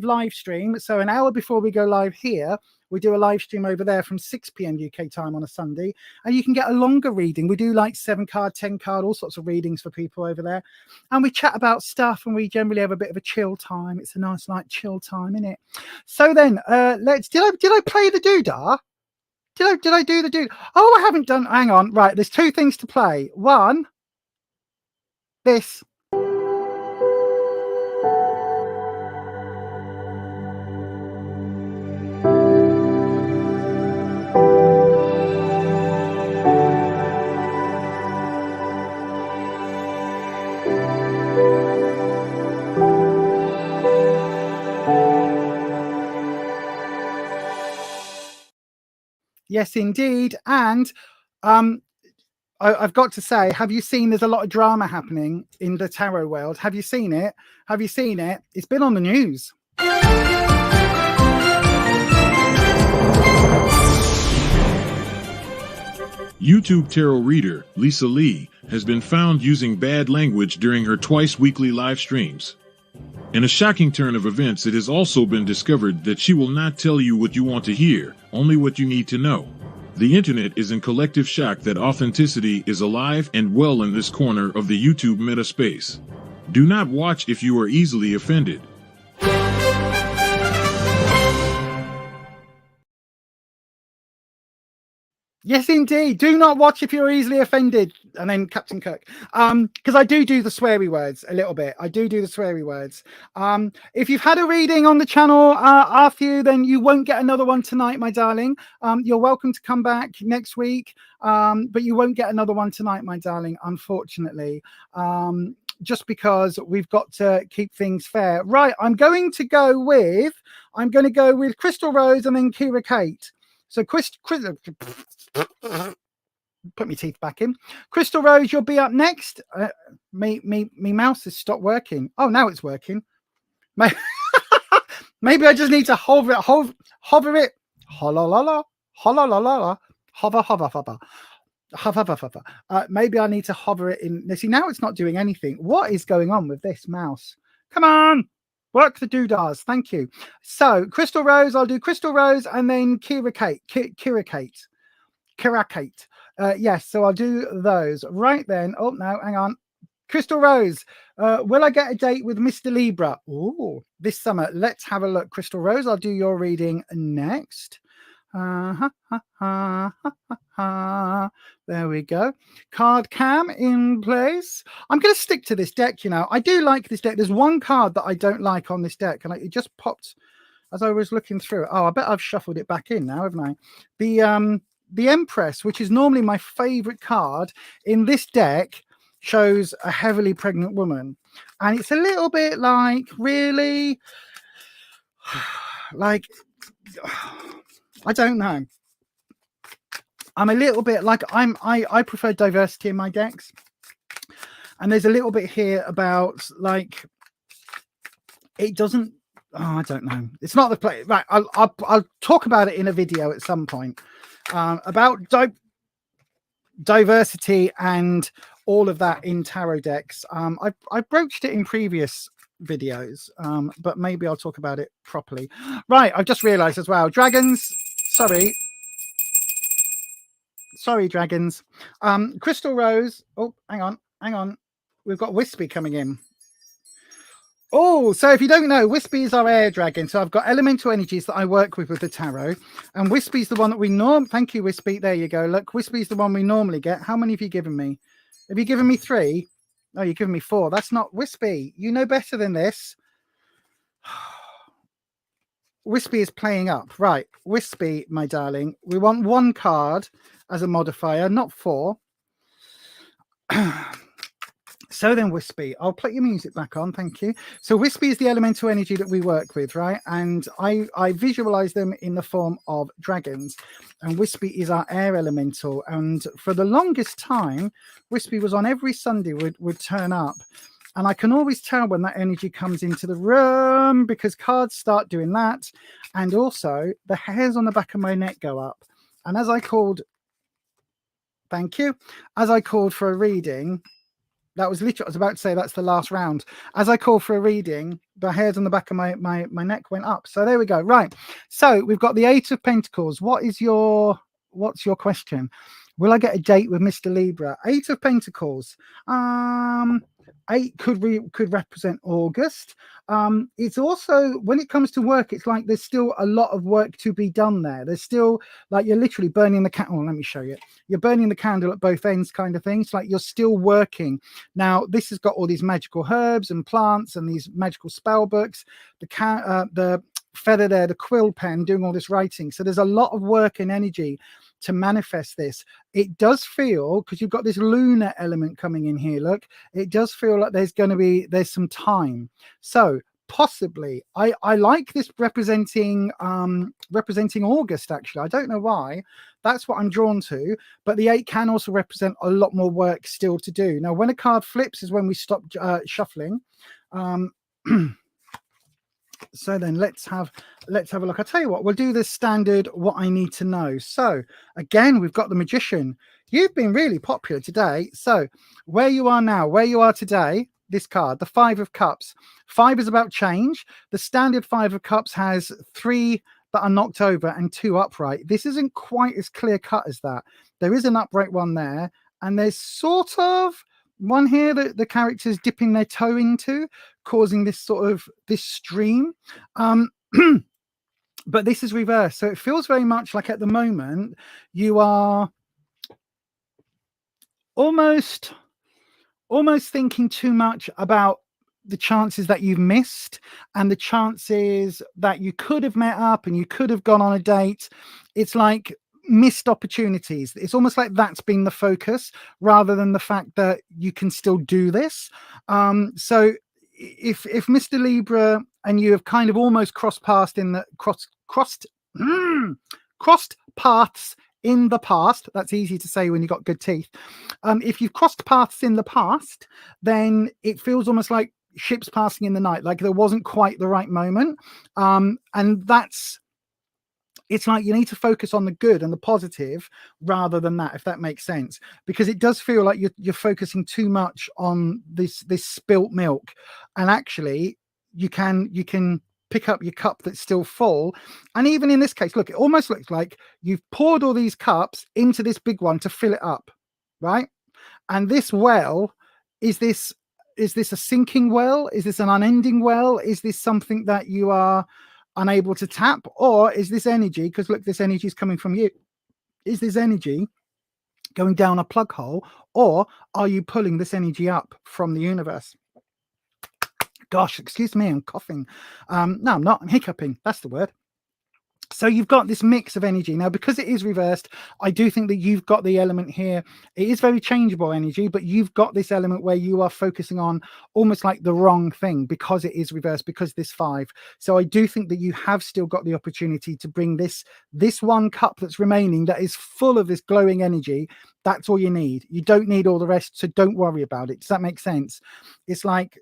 live stream. So an hour before we go live here, we do a live stream over there from 6 p.m. UK time on a Sunday, and you can get a longer reading. We do like 7 card, 10 card, all sorts of readings for people over there. And we chat about stuff, and we generally have a bit of a chill time. It's a nice, like, chill time, isn't it? So then, did I play the doodah? Did I do the doodah? Oh, I haven't done, hang on. Right, there's 2 things to play. One, this. Yes, indeed. And I've got to say, have you seen there's a lot of drama happening in the tarot world? Have you seen it? Have you seen it? It's been on the news. YouTube tarot reader, Lisa Lee, has been found using bad language during her twice-weekly live streams. In a shocking turn of events, it has also been discovered that she will not tell you what you want to hear, only what you need to know. The internet is in collective shock that authenticity is alive and well in this corner of the YouTube meta space. Do not watch if you are easily offended. Yes, indeed. Do not watch if you're easily offended. And then Captain Cook. Because I do the sweary words a little bit. I do the sweary words. If you've had a reading on the channel after you, then you won't get another one tonight, my darling. You're welcome to come back next week. But you won't get another one tonight, my darling, unfortunately. Just because we've got to keep things fair. Right, I'm going to go with Crystal Rose and then Kira Kate. So put my teeth back in. Crystal Rose, you'll be up next. Me mouse has stopped working. Oh, now it's working. Maybe I just need to hover it. Hover. Maybe I need to hover it in. See, now it's not doing anything. What is going on with this mouse? Come on. Work the doodahs. Thank you. So, Crystal Rose, I'll do Crystal Rose and then Kira Kate. Yes, so I'll do those. Right then. Oh, no, hang on. Crystal Rose, will I get a date with Mr. Libra? Oh, this summer. Let's have a look. Crystal Rose, I'll do your reading next. There we go. Card cam in place. I'm going to stick to this deck. I do like this deck. There's one card that I don't like on this deck, and it just popped as I was looking through it. Oh, I bet I've shuffled it back in now, haven't I? The Empress, which is normally my favorite card in this deck, shows a heavily pregnant woman, and it's a little bit like, really, like, I don't know. I'm a little bit like I prefer diversity in my decks, and there's a little bit here about like it doesn't. Oh, I don't know. It's not the play. Right, I'll talk about it in a video at some point about diversity and all of that in tarot decks. I broached it in previous videos, but maybe I'll talk about it properly. Right, I've just realized as well, dragons, sorry dragons. Crystal Rose, oh, hang on, we've got Wispy coming in. Oh, so if you don't know, Wispy is our air dragon. So I've got elemental energies that I work with the tarot, and Wispy's the one that we thank you, Wispy. There you go. Look, Wispy's the one we normally get. How many have you given me? Have you given me 3? Oh, you've given me 4. That's not Wispy. You know better than this. Wispy is playing up. Right. Wispy, my darling. We want 1 card as a modifier, not 4. So then, Wispy, I'll put your music back on. Thank you. So Wispy is the elemental energy that we work with, right? And I visualize them in the form of dragons. And Wispy is our air elemental. And for the longest time, Wispy was on every Sunday, would turn up. And I can always tell when that energy comes into the room because cards start doing that. And also the hairs on the back of my neck go up. And as I called, thank you, as I called for a reading, that was literally, I was about to say that's the last round. As I called for a reading, the hairs on the back of my neck went up. So there we go. Right. So we've got the 8 of Pentacles. What's your question? Will I get a date with Mr. Libra? 8 of Pentacles. 8 could represent August. It's also, when it comes to work, it's like there's still a lot of work to be done there. There's still, like, you're literally burning the candle. Oh, let me show you. You're burning the candle at both ends kind of thing. It's like you're still working. Now, this has got all these magical herbs and plants and these magical spell books. The feather there, the quill pen, doing all this writing. So there's a lot of work and energy to manifest this. It does feel, because you've got this lunar element coming in here, look, it does feel like there's some time. So possibly, I like this representing August, actually. I don't know why. That's what I'm drawn to. But the 8 can also represent a lot more work still to do. Now, when a card flips is when we stop shuffling. So then let's have a look. I'll tell you what, we'll do the standard what I need to know. So again, we've got the Magician. you've been really popular today. So where you are now, where you are today, this card, the Five of Cups. 5 is about change. The standard 5 of Cups has 3 that are knocked over and 2 upright. This isn't quite as clear cut as that. There is an upright one there, and there's sort of one here that the character's dipping their toe into, causing this sort of this stream. But this is reversed. So it feels very much like at the moment you are almost thinking too much about the chances that you've missed and the chances that you could have met up and you could have gone on a date. It's like missed opportunities. It's almost like that's been the focus rather than the fact that you can still do this. So if Mr. Libra and you have kind of almost crossed paths in the crossed paths in the past, that's easy to say when you've got good teeth. If you've crossed paths in the past, then it feels almost like ships passing in the night, like there wasn't quite the right moment. And it's like you need to focus on the good and the positive rather than that, if that makes sense, because it does feel like you're focusing too much on this spilt milk, and actually you can pick up your cup that's still full. And even in this case, look, it almost looks like you've poured all these cups into this big one to fill it up, right? And this well, is this a sinking well? Is this an unending well? Is this something that you are unable to tap? Or is this energy, because look, this energy is coming from you, is this energy going down a plug hole, or are you pulling this energy up from the universe? Gosh, excuse me, I'm coughing. No, I'm not. I'm hiccuping. That's the word. So you've got this mix of energy. Now, because it is reversed, I do think that you've got the element here. It is very changeable energy, but you've got this element where you are focusing on almost like the wrong thing because it is reversed, because this 5. So I do think that you have still got the opportunity to bring this one cup that's remaining that is full of this glowing energy. That's all you need. You don't need all the rest, so don't worry about it. Does that make sense? It's like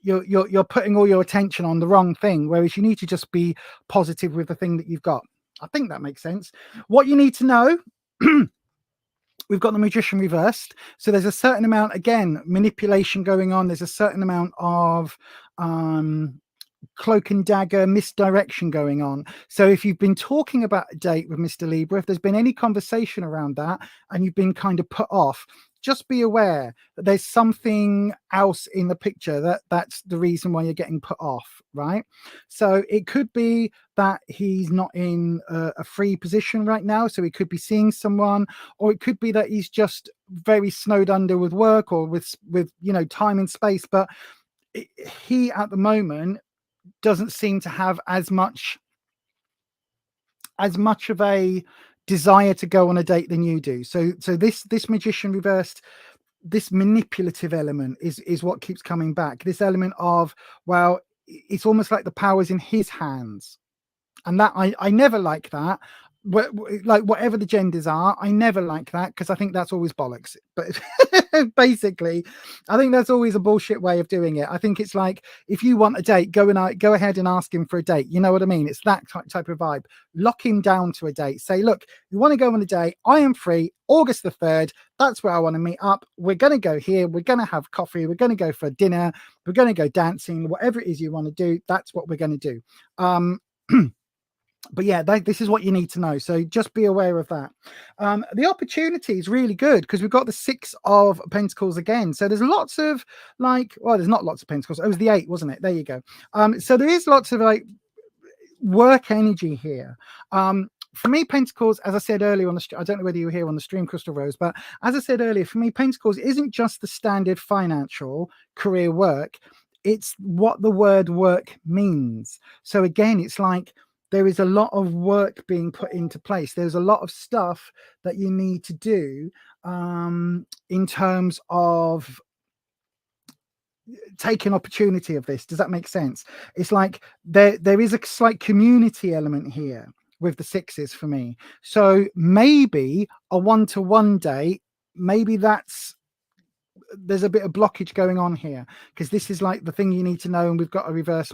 you're putting all your attention on the wrong thing, whereas you need to just be positive with the thing that you've got. I think that makes sense. What you need to know, we've got the Magician reversed. So there's a certain amount, again, manipulation going on. There's a certain amount of cloak and dagger misdirection going on. So if you've been talking about a date with Mr. Libra, if there's been any conversation around that and you've been kind of put off, just be aware that there's something else in the picture that's the reason why you're getting put off, right? So it could be that he's not in a free position right now, so he could be seeing someone, or it could be that he's just very snowed under with work or with time and space. But he at the moment doesn't seem to have as much of a desire to go on a date than you do. So this Magician reversed, this manipulative element is what keeps coming back. This element of, well, it's almost like the power's in his hands, and that I never like that. Like whatever the genders are, I never like that, because I think that's always bollocks. But basically, I think that's always a bullshit way of doing it. I think it's like, if you want a date, go ahead and ask him for a date. You know what I mean? It's that type of vibe. Lock him down to a date. Say, look, you want to go on a date? I am free August the 3rd. That's where I want to meet up. We're going to go here. We're going to have coffee. We're going to go for dinner. We're going to go dancing. Whatever it is you want to do, that's what we're going to do. But yeah, this is what you need to know. So just be aware of that. The opportunity is really good because we've got the 6 of Pentacles again. So there's lots of there's not lots of Pentacles. It was the 8, wasn't it? There you go. So there is lots of work energy here. For me, Pentacles, as I said earlier on the I don't know whether you were here on the stream, Crystal Rose, but as I said earlier, for me, Pentacles isn't just the standard financial career work. It's what the word work means. So again, it's like, there is a lot of work being put into place. There's a lot of stuff that you need to do in terms of taking opportunity of this. Does that make sense? It's like there is a slight community element here with the 6s for me. So maybe a one-to-one date, maybe there's a bit of blockage going on here, because this is like the thing you need to know, and we've got a reverse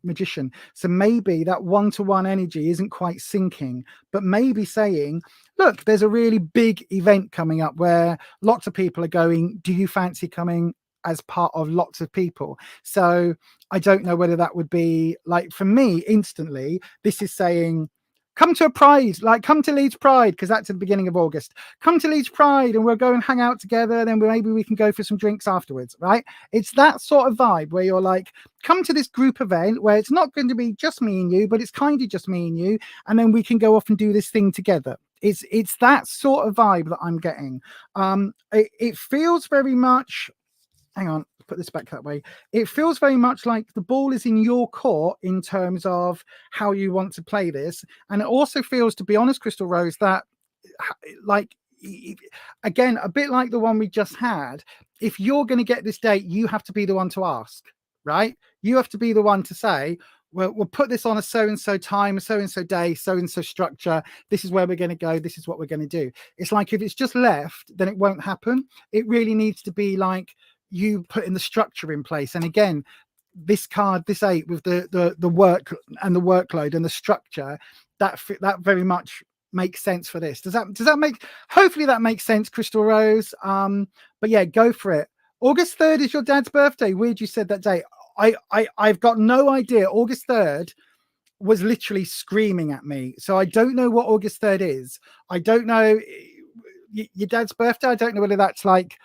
magician. So maybe that one-to-one energy isn't quite syncing, but maybe saying, look, there's a really big event coming up where lots of people are going, do you fancy coming as part of lots of people? So I don't know whether that would be like, for me instantly, this is saying, come to a Pride, like come to Leeds Pride, because that's at the beginning of August. Come to Leeds Pride and we'll go and hang out together. Then maybe we can go for some drinks afterwards, right? It's that sort of vibe where you're like, come to this group event where it's not going to be just me and you, but it's kind of just me and you. And then we can go off and do this thing together. It's that sort of vibe that I'm getting. It feels very much, hang on, put this back that way. It feels very much like the ball is in your court in terms of how you want to play this. And it also feels, to be honest, Crystal Rose, that like, again, a bit like the one we just had, if you're going to get this date, you have to be the one to ask, right? You have to be the one to say, well, we'll put this on a so-and-so time, a so-and-so day, so-and-so structure. This is where we're going to go. This is what we're going to do. It's like, if it's just left, then it won't happen. It really needs to be like, you putting the structure in place. And again, this card, this 8, with the work and the workload and the structure, that very much makes sense for this. Does that make, hopefully that makes sense, Crystal Rose? But yeah, go for it. August 3rd is your dad's birthday. Weird you said that date. I've got no idea. August 3rd was literally screaming at me, so I don't know what August 3rd is. I don't know your dad's birthday. I don't know whether that's like,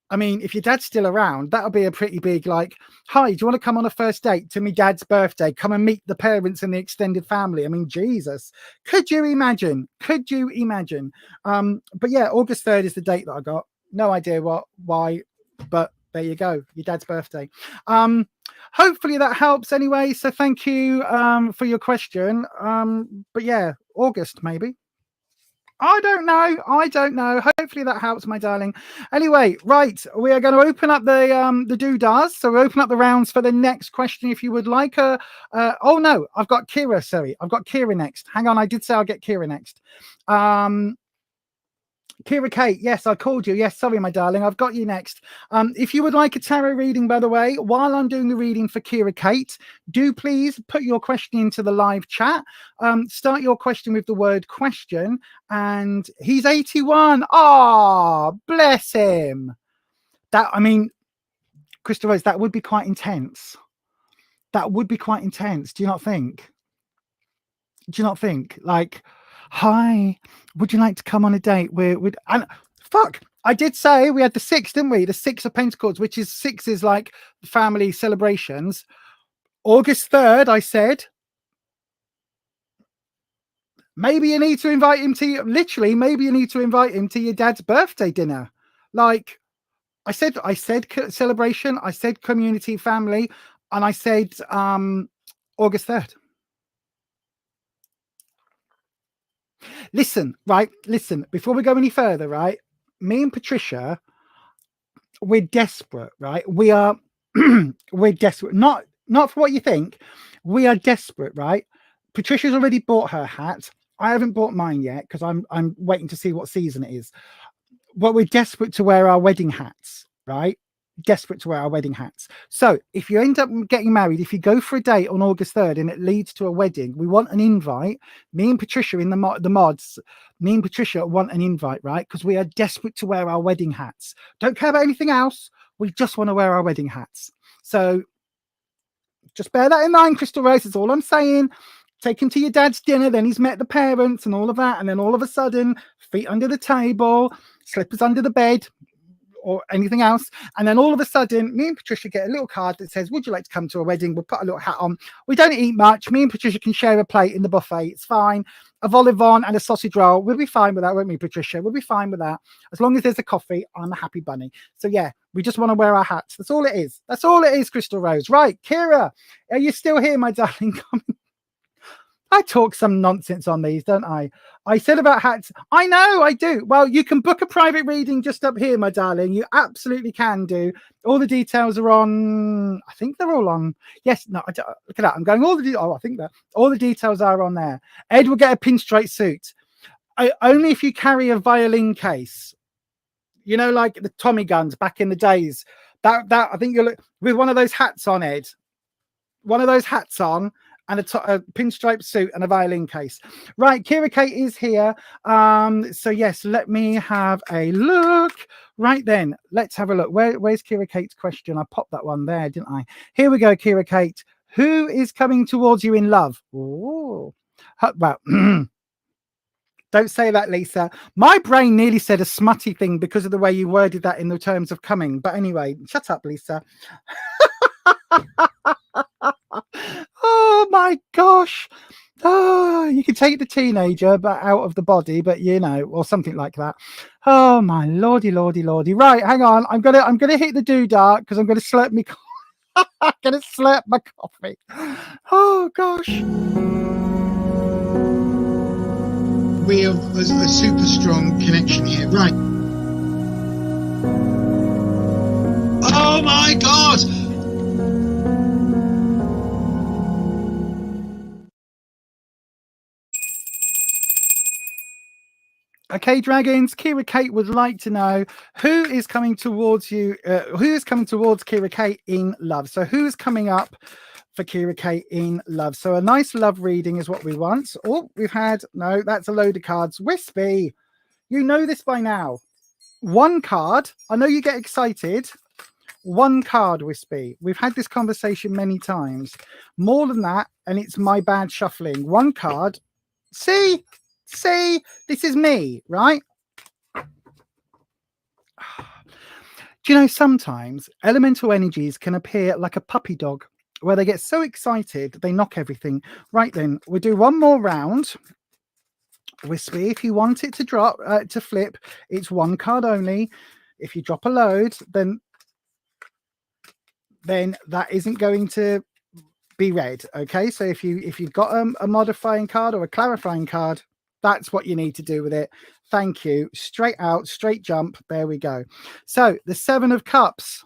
I mean, if your dad's still around, that'll be a pretty big, like, hi, do you want to come on a first date to me dad's birthday? Come and meet the parents and the extended family. I mean, Jesus, could you imagine? Could you imagine? But yeah, August 3rd is the date that I got. No idea why, but there you go, your dad's birthday. Hopefully that helps anyway. So thank you for your question. But yeah, August maybe. I don't know. Hopefully that helps, my darling. Anyway, right, we are going to open up the doodahs. So we open up the rounds for the next question. If you would like oh no, I've got Kira. Sorry, I've got Kira next. Hang on, I did say I'll get Kira next. Kira Kate, yes, I called you. Yes, sorry, my darling, I've got you next. If you would like a tarot reading, by the way, while I'm doing the reading for Kira Kate, do please put your question into the live chat. Start your question with the word question. And he's 81. Ah, bless him. That, I mean, Crystal Rose, that would be quite intense. That would be quite intense. Do you not think? Do you not think? Like, hi, would you like to come on a date with and fuck, I did say we had the 6, didn't we? The 6 of Pentacles, which is 6 is like family celebrations. August 3rd, I said, maybe you need to invite him to, literally, maybe you need to invite him to your dad's birthday dinner. Like I said celebration, I said community, family, and I said August 3rd. Listen, before we go any further, right? Me and Patricia, we're desperate, right? We are we're desperate. Not for what you think. We are desperate, right? Patricia's already bought her hat. I haven't bought mine yet because I'm waiting to see what season it is. But we're desperate to wear our wedding hats, right? Desperate to wear our wedding hats. So if you end up getting married, if you go for a date on August 3rd and it leads to a wedding, we want an invite. Me and Patricia in the mods, me and Patricia want an invite, right? Because we are desperate to wear our wedding hats. Don't care about anything else. We just want to wear our wedding hats. So just bear that in mind, Crystal Rose. That's all I'm saying. Take him to your dad's dinner, then he's met the parents and all of that. And then all of a sudden, feet under the table, slippers under the bed, or anything else, and then all of a sudden me and Patricia get a little card that says, would you like to come to a wedding? We'll put a little hat on. We don't eat much. Me and Patricia can share a plate in the buffet. It's fine. A vol au vent and a sausage roll. We'll be fine with that, won't we, Patricia? We'll be fine with that. As long as there's a coffee, I'm a happy bunny. So yeah, we just want to wear our hats. That's all it is. That's all it is, Crystal Rose. Right, Kira, are you still here, my darling? I talk some nonsense on these, don't I? I said about hats. I know, I do. Well, you can book a private reading just up here, my darling. You absolutely can do. All the details are on. I think they're all on. Yes, no, look at that. I'm going all the. I think that all the details are on there. Ed will get a pinstripe suit. Only if you carry a violin case. You know, like the Tommy guns back in the days. That I think you'll look with one of those hats on, Ed. one of those hats on and a pinstripe suit and a violin case. Right, Kira Kate is here. So yes, let me have a look. Right then, let's have a look. Where's Kira Kate's question? I popped that one there, didn't I? Here we go, Kira Kate. Who is coming towards you in love? Ooh. Well, don't say that, Lisa. My brain nearly said a smutty thing because of the way you worded that in the terms of coming. But anyway, shut up, Lisa. Oh my gosh. Oh, you can take the teenager but out of the body, but you know, or something like that. Oh my lordy. Right, hang on. I'm gonna hit the doodah because I'm gonna slurp me. I'm gonna slurp my coffee. Oh gosh. We have a super strong connection here. Right. Oh my God! Okay, dragons, Kira Kate would like to know who is coming towards you, who is coming towards Kira Kate in love. So who's coming up for Kira Kate in love? So a nice love reading is what we want. Oh, we've had, no, that's a load of cards. Wispy, you know this by now. One card, I know you get excited. One card, Wispy. We've had this conversation many times. More than that, and it's my bad shuffling. One card. See, this is me, right? Do you know, sometimes elemental energies can appear like a puppy dog where they get so excited they knock everything. Right then, we'll do one more round. Wispy, if you want it to drop, to flip, it's one card only. If you drop a load, then that isn't going to be read. Okay, so if you've got a modifying card or a clarifying card, that's what you need to do with it. Thank you. Straight out, straight jump. There we go. So the 7 of Cups.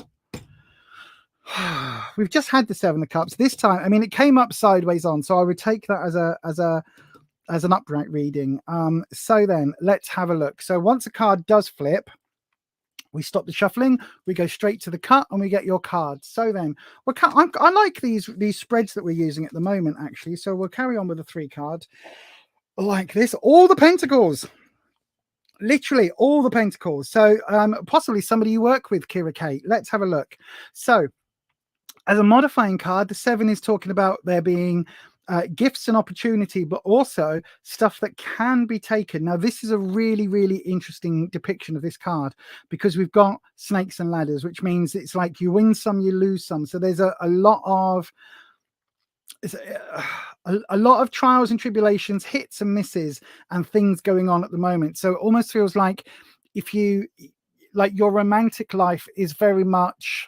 We've just had the 7 of Cups. This time, I mean, it came up sideways on, so I would take that as an upright reading. So then let's have a look. So once a card does flip, we stop the shuffling, we go straight to the cut, and we get your card. So then, I like these spreads that we're using at the moment, actually. So we'll carry on with the 3 card like this. All the pentacles. Literally all the pentacles. So possibly somebody you work with, Kira Kate. Let's have a look. So as a modifying card, the 7 is talking about there being gifts and opportunity, but also stuff that can be taken. Now, this is a really, really interesting depiction of this card because we've got snakes and ladders, which means it's like you win some, you lose some. So there's a lot of trials and tribulations, hits and misses, and things going on at the moment. So it almost feels like your romantic life is very much.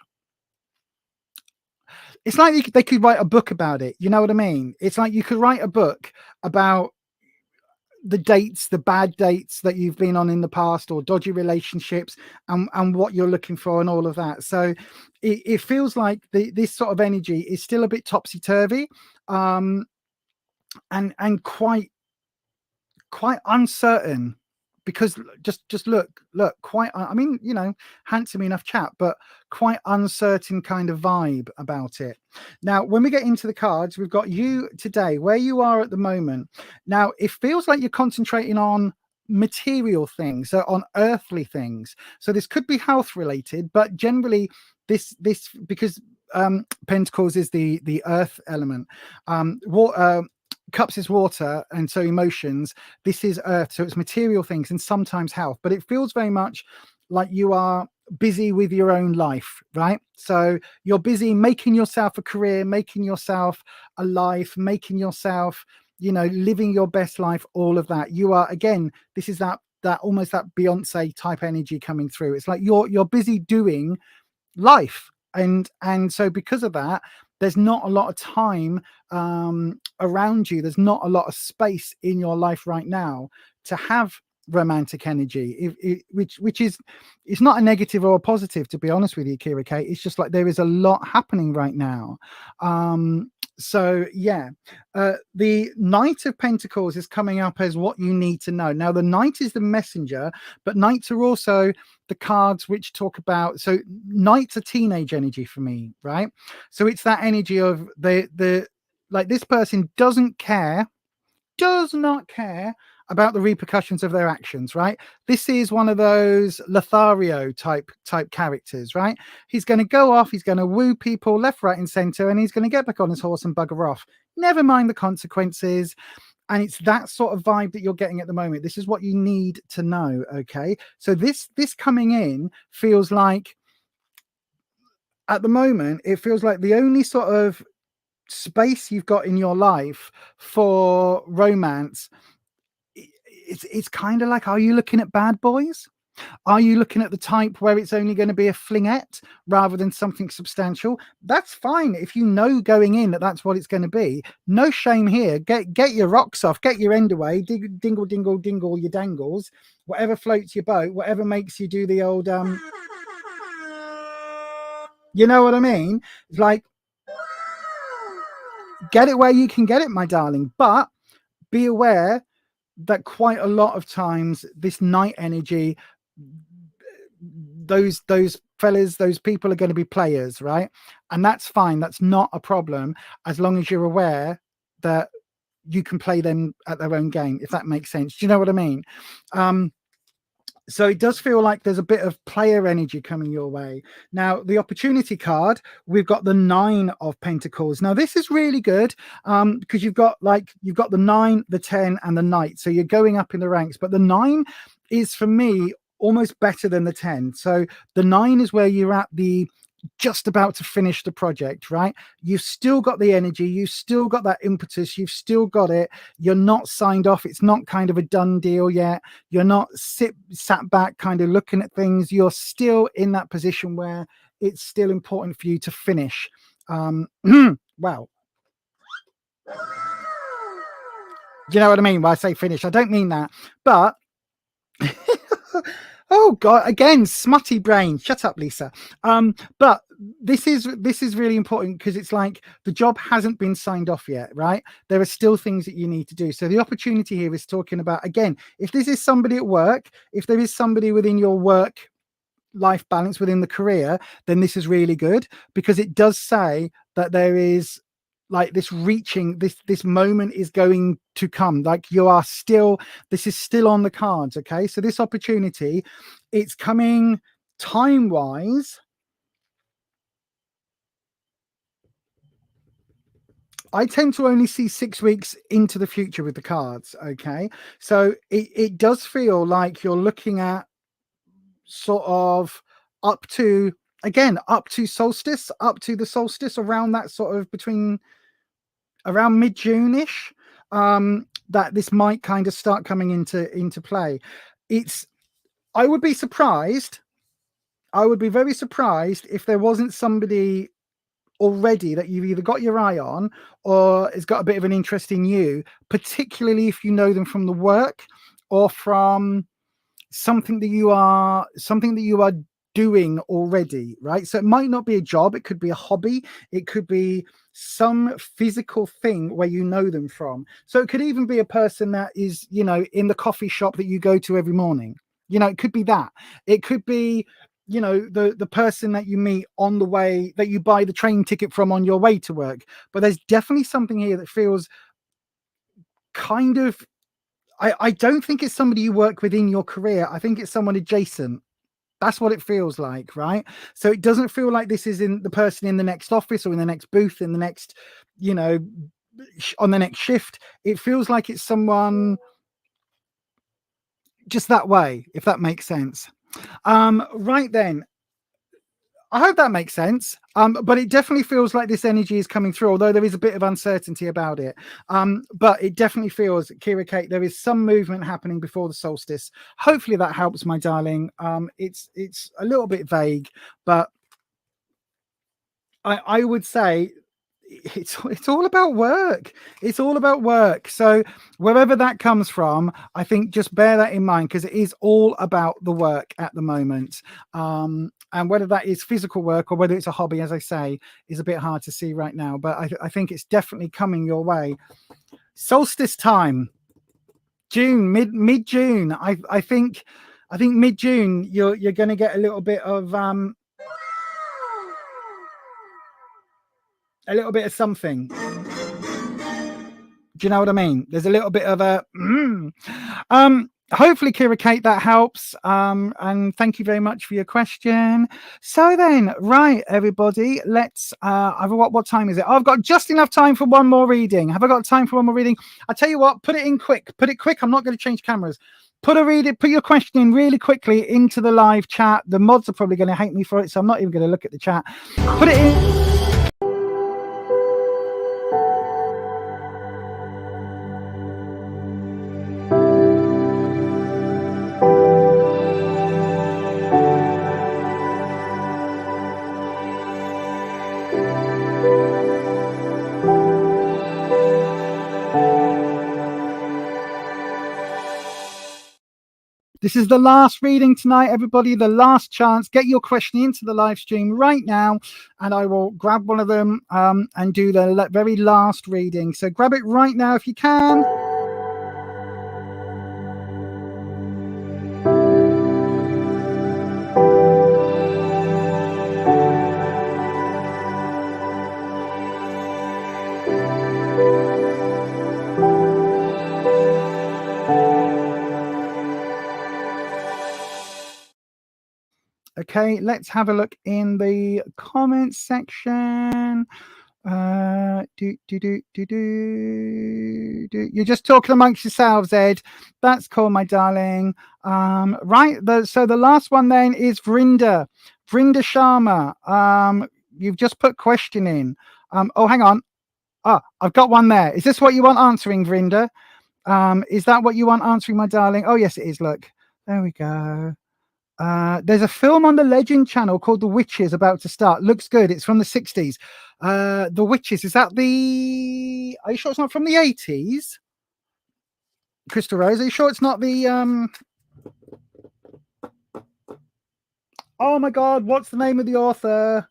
It's like they could write a book about it. You know what I mean? It's like you could write a book about the dates, the bad dates that you've been on in the past, or dodgy relationships, and what you're looking for and all of that. So it feels like this sort of energy is still a bit topsy-turvy, and quite uncertain. Because just look, quite, I mean, you know, handsome enough chap, but quite uncertain kind of vibe about it. Now, when we get into the cards, we've got you today, where you are at the moment. Now, it feels like you're concentrating on material things, so on earthly things. So this could be health related, but generally this because Pentacles is the earth element. Cups is water, and so emotions. This is earth, so it's material things and sometimes health. But it feels very much like you are busy with your own life, right? So you're busy making yourself a career, making yourself a life, making yourself, you know, living your best life, all of that. You are, again, this is that almost that Beyonce type energy coming through. It's like you're busy doing life. And so because of that, there's not a lot of time around you. There's not a lot of space in your life right now to have romantic energy, which is, it's not a negative or a positive, to be honest with you, Kira Kate. It's just like there is a lot happening right now. So yeah, the Knight of Pentacles is coming up as what you need to know. Now the Knight is the messenger, but Knights are also the cards which talk about, so Knights are teenage energy for me, right? So it's that energy of the like, this person does not care about the repercussions of their actions, right? This is one of those Lothario type characters, right? He's going to go off, he's going to woo people left, right, and center, and he's going to get back on his horse and bugger off. Never mind the consequences. And it's that sort of vibe that you're getting at the moment. This is what you need to know, okay? So this coming in feels like, at the moment, it feels like the only sort of space you've got in your life for romance, it's kind of like, are you looking at bad boys? Are you looking at the type where it's only going to be a flingette rather than something substantial? That's fine if you know going in that that's what it's going to be. No shame here. Get your rocks off, get your end away, dingle dingle dingle your dangles, whatever floats your boat, whatever makes you do the old you know what I mean? It's like, get it where you can get it, my darling, but be aware that quite a lot of times this Knight energy, those fellas, those people are going to be players, right? And that's fine. That's not a problem, as long as you're aware that you can play them at their own game, if that makes sense. Do you know what I mean? So it does feel like there's a bit of player energy coming your way. Now, the opportunity card, we've got the 9 of Pentacles. Now, this is really good because you've got the 9, the 10, and the Knight. So you're going up in the ranks. But the 9 is, for me, almost better than the 10. So the 9 is where you're at the just about to finish the project, right? You've still got the energy, you've still got that impetus, you've still got it. You're not signed off. It's not kind of a done deal yet. You're not sat back kind of looking at things. You're still in that position where it's still important for you to finish. Well, you know what I mean when I say finish? I don't mean that, but oh God, again, smutty brain. Shut up, Lisa. But this is really important because it's like the job hasn't been signed off yet, right? There are still things that you need to do. So the opportunity here is talking about, again, if this is somebody at work, if there is somebody within your work life balance, within the career, then this is really good, because it does say that there is like this reaching, this moment is going to come. Like, you are still, this is still on the cards. Okay, so this opportunity, it's coming time wise. I tend to only see 6 weeks into the future with the cards. Okay, so it does feel like you're looking at sort of up to solstice, up to the solstice, around that sort of around mid-June-ish, that this might kind of start coming into play. I would be very surprised if there wasn't somebody already that you've either got your eye on or has got a bit of an interest in you, particularly if you know them from the work or from something that you are doing already, right? So it might not be a job, it could be a hobby, it could be some physical thing where you know them from. So it could even be a person that is, you know, in the coffee shop that you go to every morning. You know, it could be that. It could be, you know, the person that you meet on the way, that you buy the train ticket from on your way to work. But there's definitely something here that feels kind of, I don't think it's somebody you work with in your career. I think it's someone adjacent. That's what it feels like, right? So it doesn't feel like this is in the person in the next office or in the next booth, in the next, you know, on the next shift. It feels like it's someone just that way, if that makes sense. Right then. I hope that makes sense. But it definitely feels like this energy is coming through, although there is a bit of uncertainty about it. But it definitely feels, Kira Kate, there is some movement happening before the solstice. Hopefully that helps, my darling. It's a little bit vague, but I would say it's all about work. It's all about work. So wherever that comes from, I think just bear that in mind, because it is all about the work at the moment. And whether that is physical work or whether it's a hobby, as I say, is a bit hard to see right now. But I think it's definitely coming your way. Solstice time, June, mid June. I think mid June you're going to get a little bit of something. Do you know what I mean? There's a little bit of a hopefully, Kira Kate, that helps. And thank you very much for your question. So then, right, everybody, let's what time is it? I've got just enough time for one more reading. Have I got time for one more reading? I tell you what, put it in quick. Put it quick. I'm not going to change cameras. Put your question in really quickly into the live chat. The mods are probably going to hate me for it, so I'm not even going to look at the chat. Put it in. This is the last reading tonight, everybody. The last chance. Get your question into the live stream right now, and I will grab one of them and do the very last reading. So grab it right now if you can. Okay, let's have a look in the comments section. You're just talking amongst yourselves, Ed. That's cool, my darling. Right, so the last one then is Vrinda Sharma. You've just put question in. Oh, hang on. I've got one there. Is this what you want answering, Vrinda? Is that what you want answering, my darling? Oh, yes, it is. Look, there we go. There's a film on the Legend channel called The Witches about to start. Looks good. It's from the 60s. The Witches, is that are you sure it's not from the 80s? Crystal Rose, are you sure it's not the oh my god, what's the name of the author?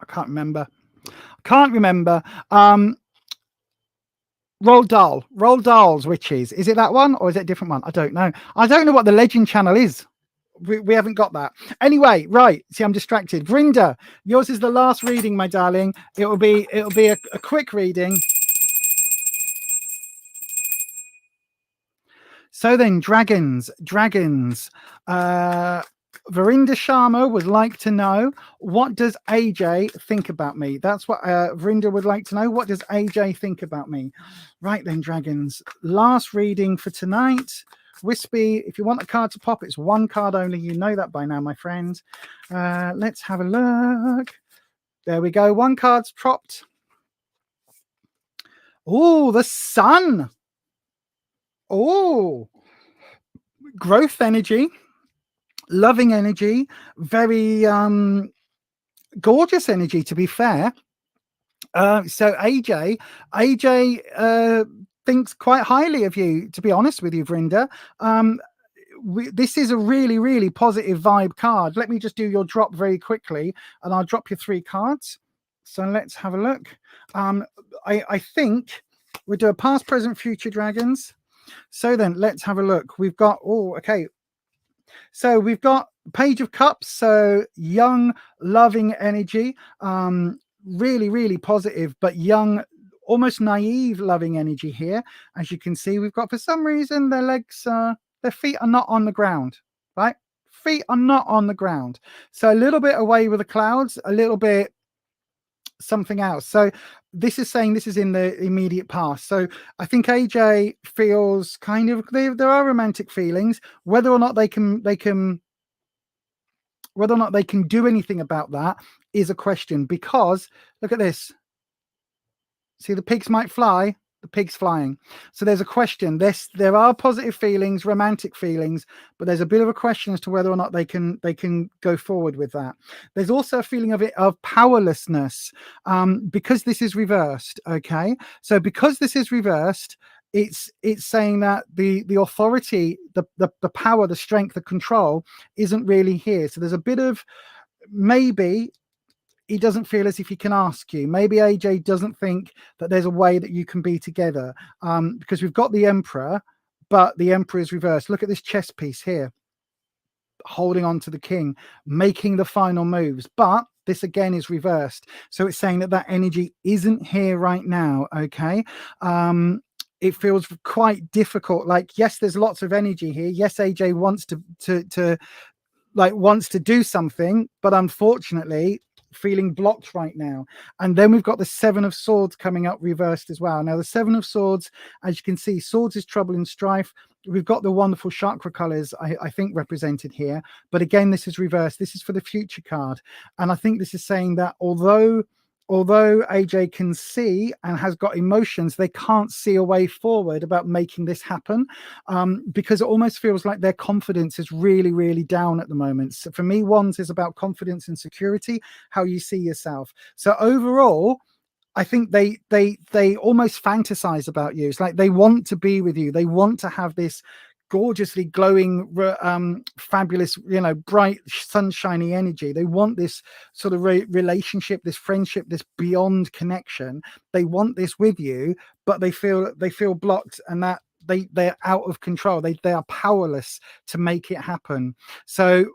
I can't remember. Roald Dahl's Witches. Is it that one or is it a different one? I don't know. I don't know what the Legend channel is. We haven't got that. Anyway, right. See, I'm distracted. Vrinda, yours is the last reading, my darling. It'll be a quick reading. So then, dragons. Vrinda Sharma would like to know, what does AJ think about me? That's what Vrinda would like to know. What does AJ think about me? Right then, dragons. Last reading for tonight. Wispy, if you want a card to pop, it's one card only. You know that by now, my friend. Let's have a look. There we go. One card's propped. Oh, the sun. Oh, growth energy. Loving energy, very gorgeous energy, to be fair. So AJ thinks quite highly of you, to be honest with you, Vrinda. This is a really, really positive vibe card. Let me just do your drop very quickly, and I'll drop you 3 cards. So let's have a look. I think we'll do a past, present, future dragons. So then let's have a look. We've got, okay. So we've got Page of Cups, so young, loving energy, really, really positive, but young, almost naive, loving energy here. As you can see, we've got, for some reason, their feet are not on the ground, right? Feet are not on the ground. So a little bit away with the clouds, a little bit something else. So this is saying this is in the immediate past. So I think AJ feels kind of, there are romantic feelings. Whether or not they can do anything about that is a question, because look at this. See, the pigs might fly. the pig's flying. So there's a question. There are positive feelings, romantic feelings, but there's a bit of a question as to whether or not they can go forward with that. There's also a feeling of powerlessness, because this is reversed. Okay, so because this is reversed, it's saying that the authority, the power, the strength, the control isn't really here. So there's a bit of, maybe he doesn't feel as if he can ask you. Maybe AJ doesn't think that there's a way that you can be together, because we've got the Emperor, but the Emperor is reversed. Look at this chess piece here, holding on to the king, making the final moves, but this again is reversed. So it's saying that that energy isn't here right now. Okay. It feels quite difficult. Like, yes, there's lots of energy here. Yes, AJ wants to do something, but unfortunately feeling blocked right now. And then we've got the Seven of Swords coming up reversed as well. Now the Seven of Swords, as you can see, swords is trouble and strife. We've got the wonderful chakra colors, I think, represented here, but again, this is reversed. This is for the future card, and I think this is saying that although AJ can see and has got emotions, they can't see a way forward about making this happen, because it almost feels like their confidence is really, really down at the moment. So for me, Wands is about confidence and security, how you see yourself. So overall, I think they almost fantasize about you. It's like they want to be with you. They want to have this gorgeously glowing, fabulous, bright, sunshiny energy. They want this sort of relationship, this friendship, this beyond connection. They want this with you, but they feel blocked, and that they're out of control. They are powerless to make it happen. So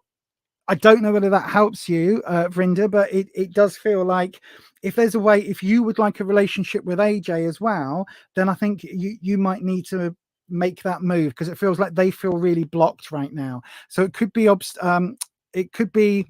I don't know whether that helps you, Vrinda, but it does feel like if there's a way, if you would like a relationship with AJ as well, then I think you might need to make that move, because it feels like they feel really blocked right now. So it could be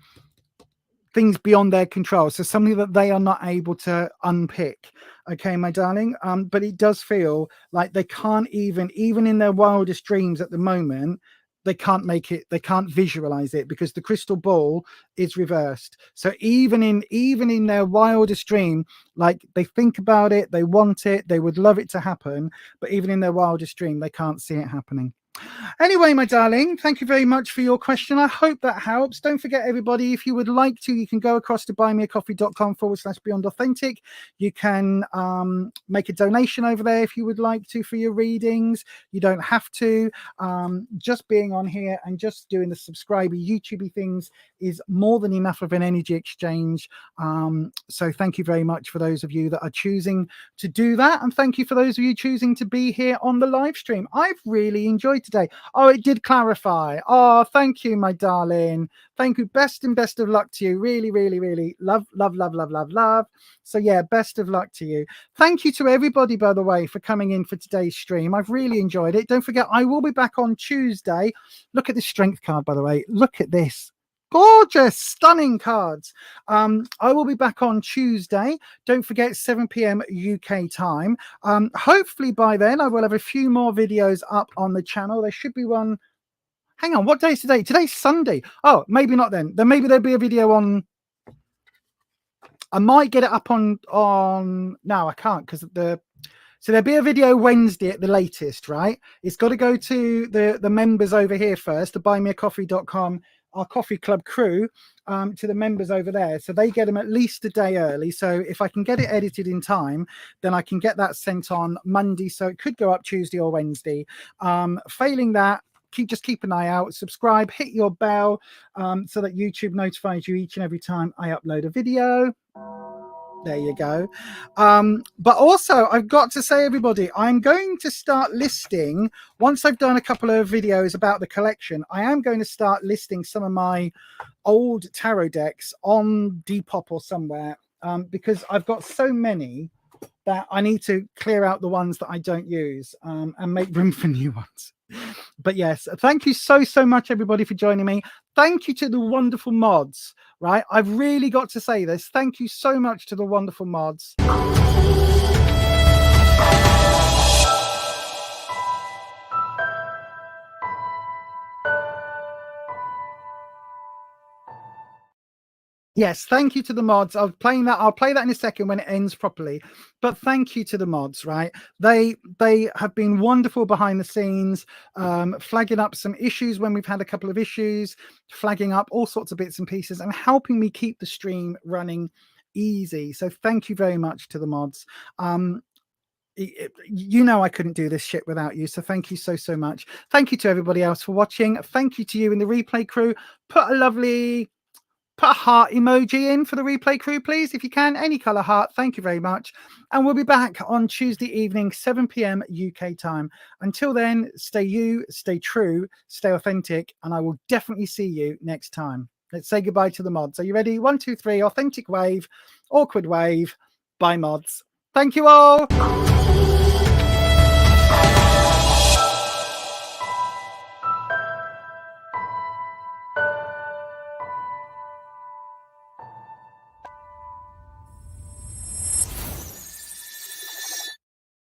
things beyond their control, so something that they are not able to unpick. Okay, my darling. But it does feel like they can't even in their wildest dreams at the moment, they can't make it, they can't visualize it, because the crystal ball is reversed. So even in their wildest dream, like, they think about it, they want it, they would love it to happen, but even in their wildest dream, they can't see it happening. Anyway, my darling, thank you very much for your question. I hope that helps. Don't forget, everybody, if you would like to, you can go across to buymeacoffee.com/beyond authentic. You can make a donation over there if you would like to for your readings. You don't have to. Just being on here and just doing the subscriber YouTubey things is more than enough of an energy exchange. So thank you very much for those of you that are choosing to do that, and thank you for those of you choosing to be here on the live stream. I've really enjoyed today. Oh, it did clarify. Oh, thank you, my darling. Thank you. Best of luck to you. Really, really, really love. So yeah, best of luck to you. Thank you to everybody, by the way, for coming in for today's stream. I've really enjoyed it. Don't forget, I will be back on Tuesday. Look at this strength card, by the way. Look at this. Gorgeous, stunning cards. I will be back on Tuesday. Don't forget, 7 p.m. UK time. Hopefully by then I will have a few more videos up on the channel. There should be one. Hang on, what day is today? Today's Sunday. Oh, maybe not then. Then maybe there'll be a video on. I might get it up on. No, I can't, because so there'll be a video Wednesday at the latest, right? It's got to go to the members over here first, the buymeacoffee.com, our coffee club crew, to the members over there, so they get them at least a day early. So if I can get it edited in time, then I can get that sent on Monday, so it could go up Tuesday or Wednesday. Failing that, just keep an eye out, subscribe, hit your bell, so that YouTube notifies you each and every time I upload a video. There you go. But also, I've got to say, everybody, I'm going to start listing, once I've done a couple of videos about the collection, I am going to start listing some of my old tarot decks on Depop or somewhere, because I've got so many that I need to clear out the ones that I don't use, and make room for new ones. But yes, thank you so much, everybody, for joining me. Thank you to the wonderful mods, right? I've really got to say this. Thank you so much to the wonderful mods. Yes, thank you to the mods. I'll play that in a second when it ends properly. But thank you to the mods, right? They have been wonderful behind the scenes, flagging up some issues when we've had a couple of issues, flagging up all sorts of bits and pieces, and helping me keep the stream running easy. So thank you very much to the mods. You know I couldn't do this shit without you, so thank you so much. Thank you to everybody else for watching. Thank you to you in the replay crew. Put a heart emoji in for the replay crew, please, if you can. Any color heart. Thank you very much. And we'll be back on Tuesday evening, 7 p.m. UK time. Until then, stay you, stay true, stay authentic, and I will definitely see you next time. Let's say goodbye to the mods. Are you ready? 1, 2, 3. Authentic wave, awkward wave. Bye, mods. Thank you all.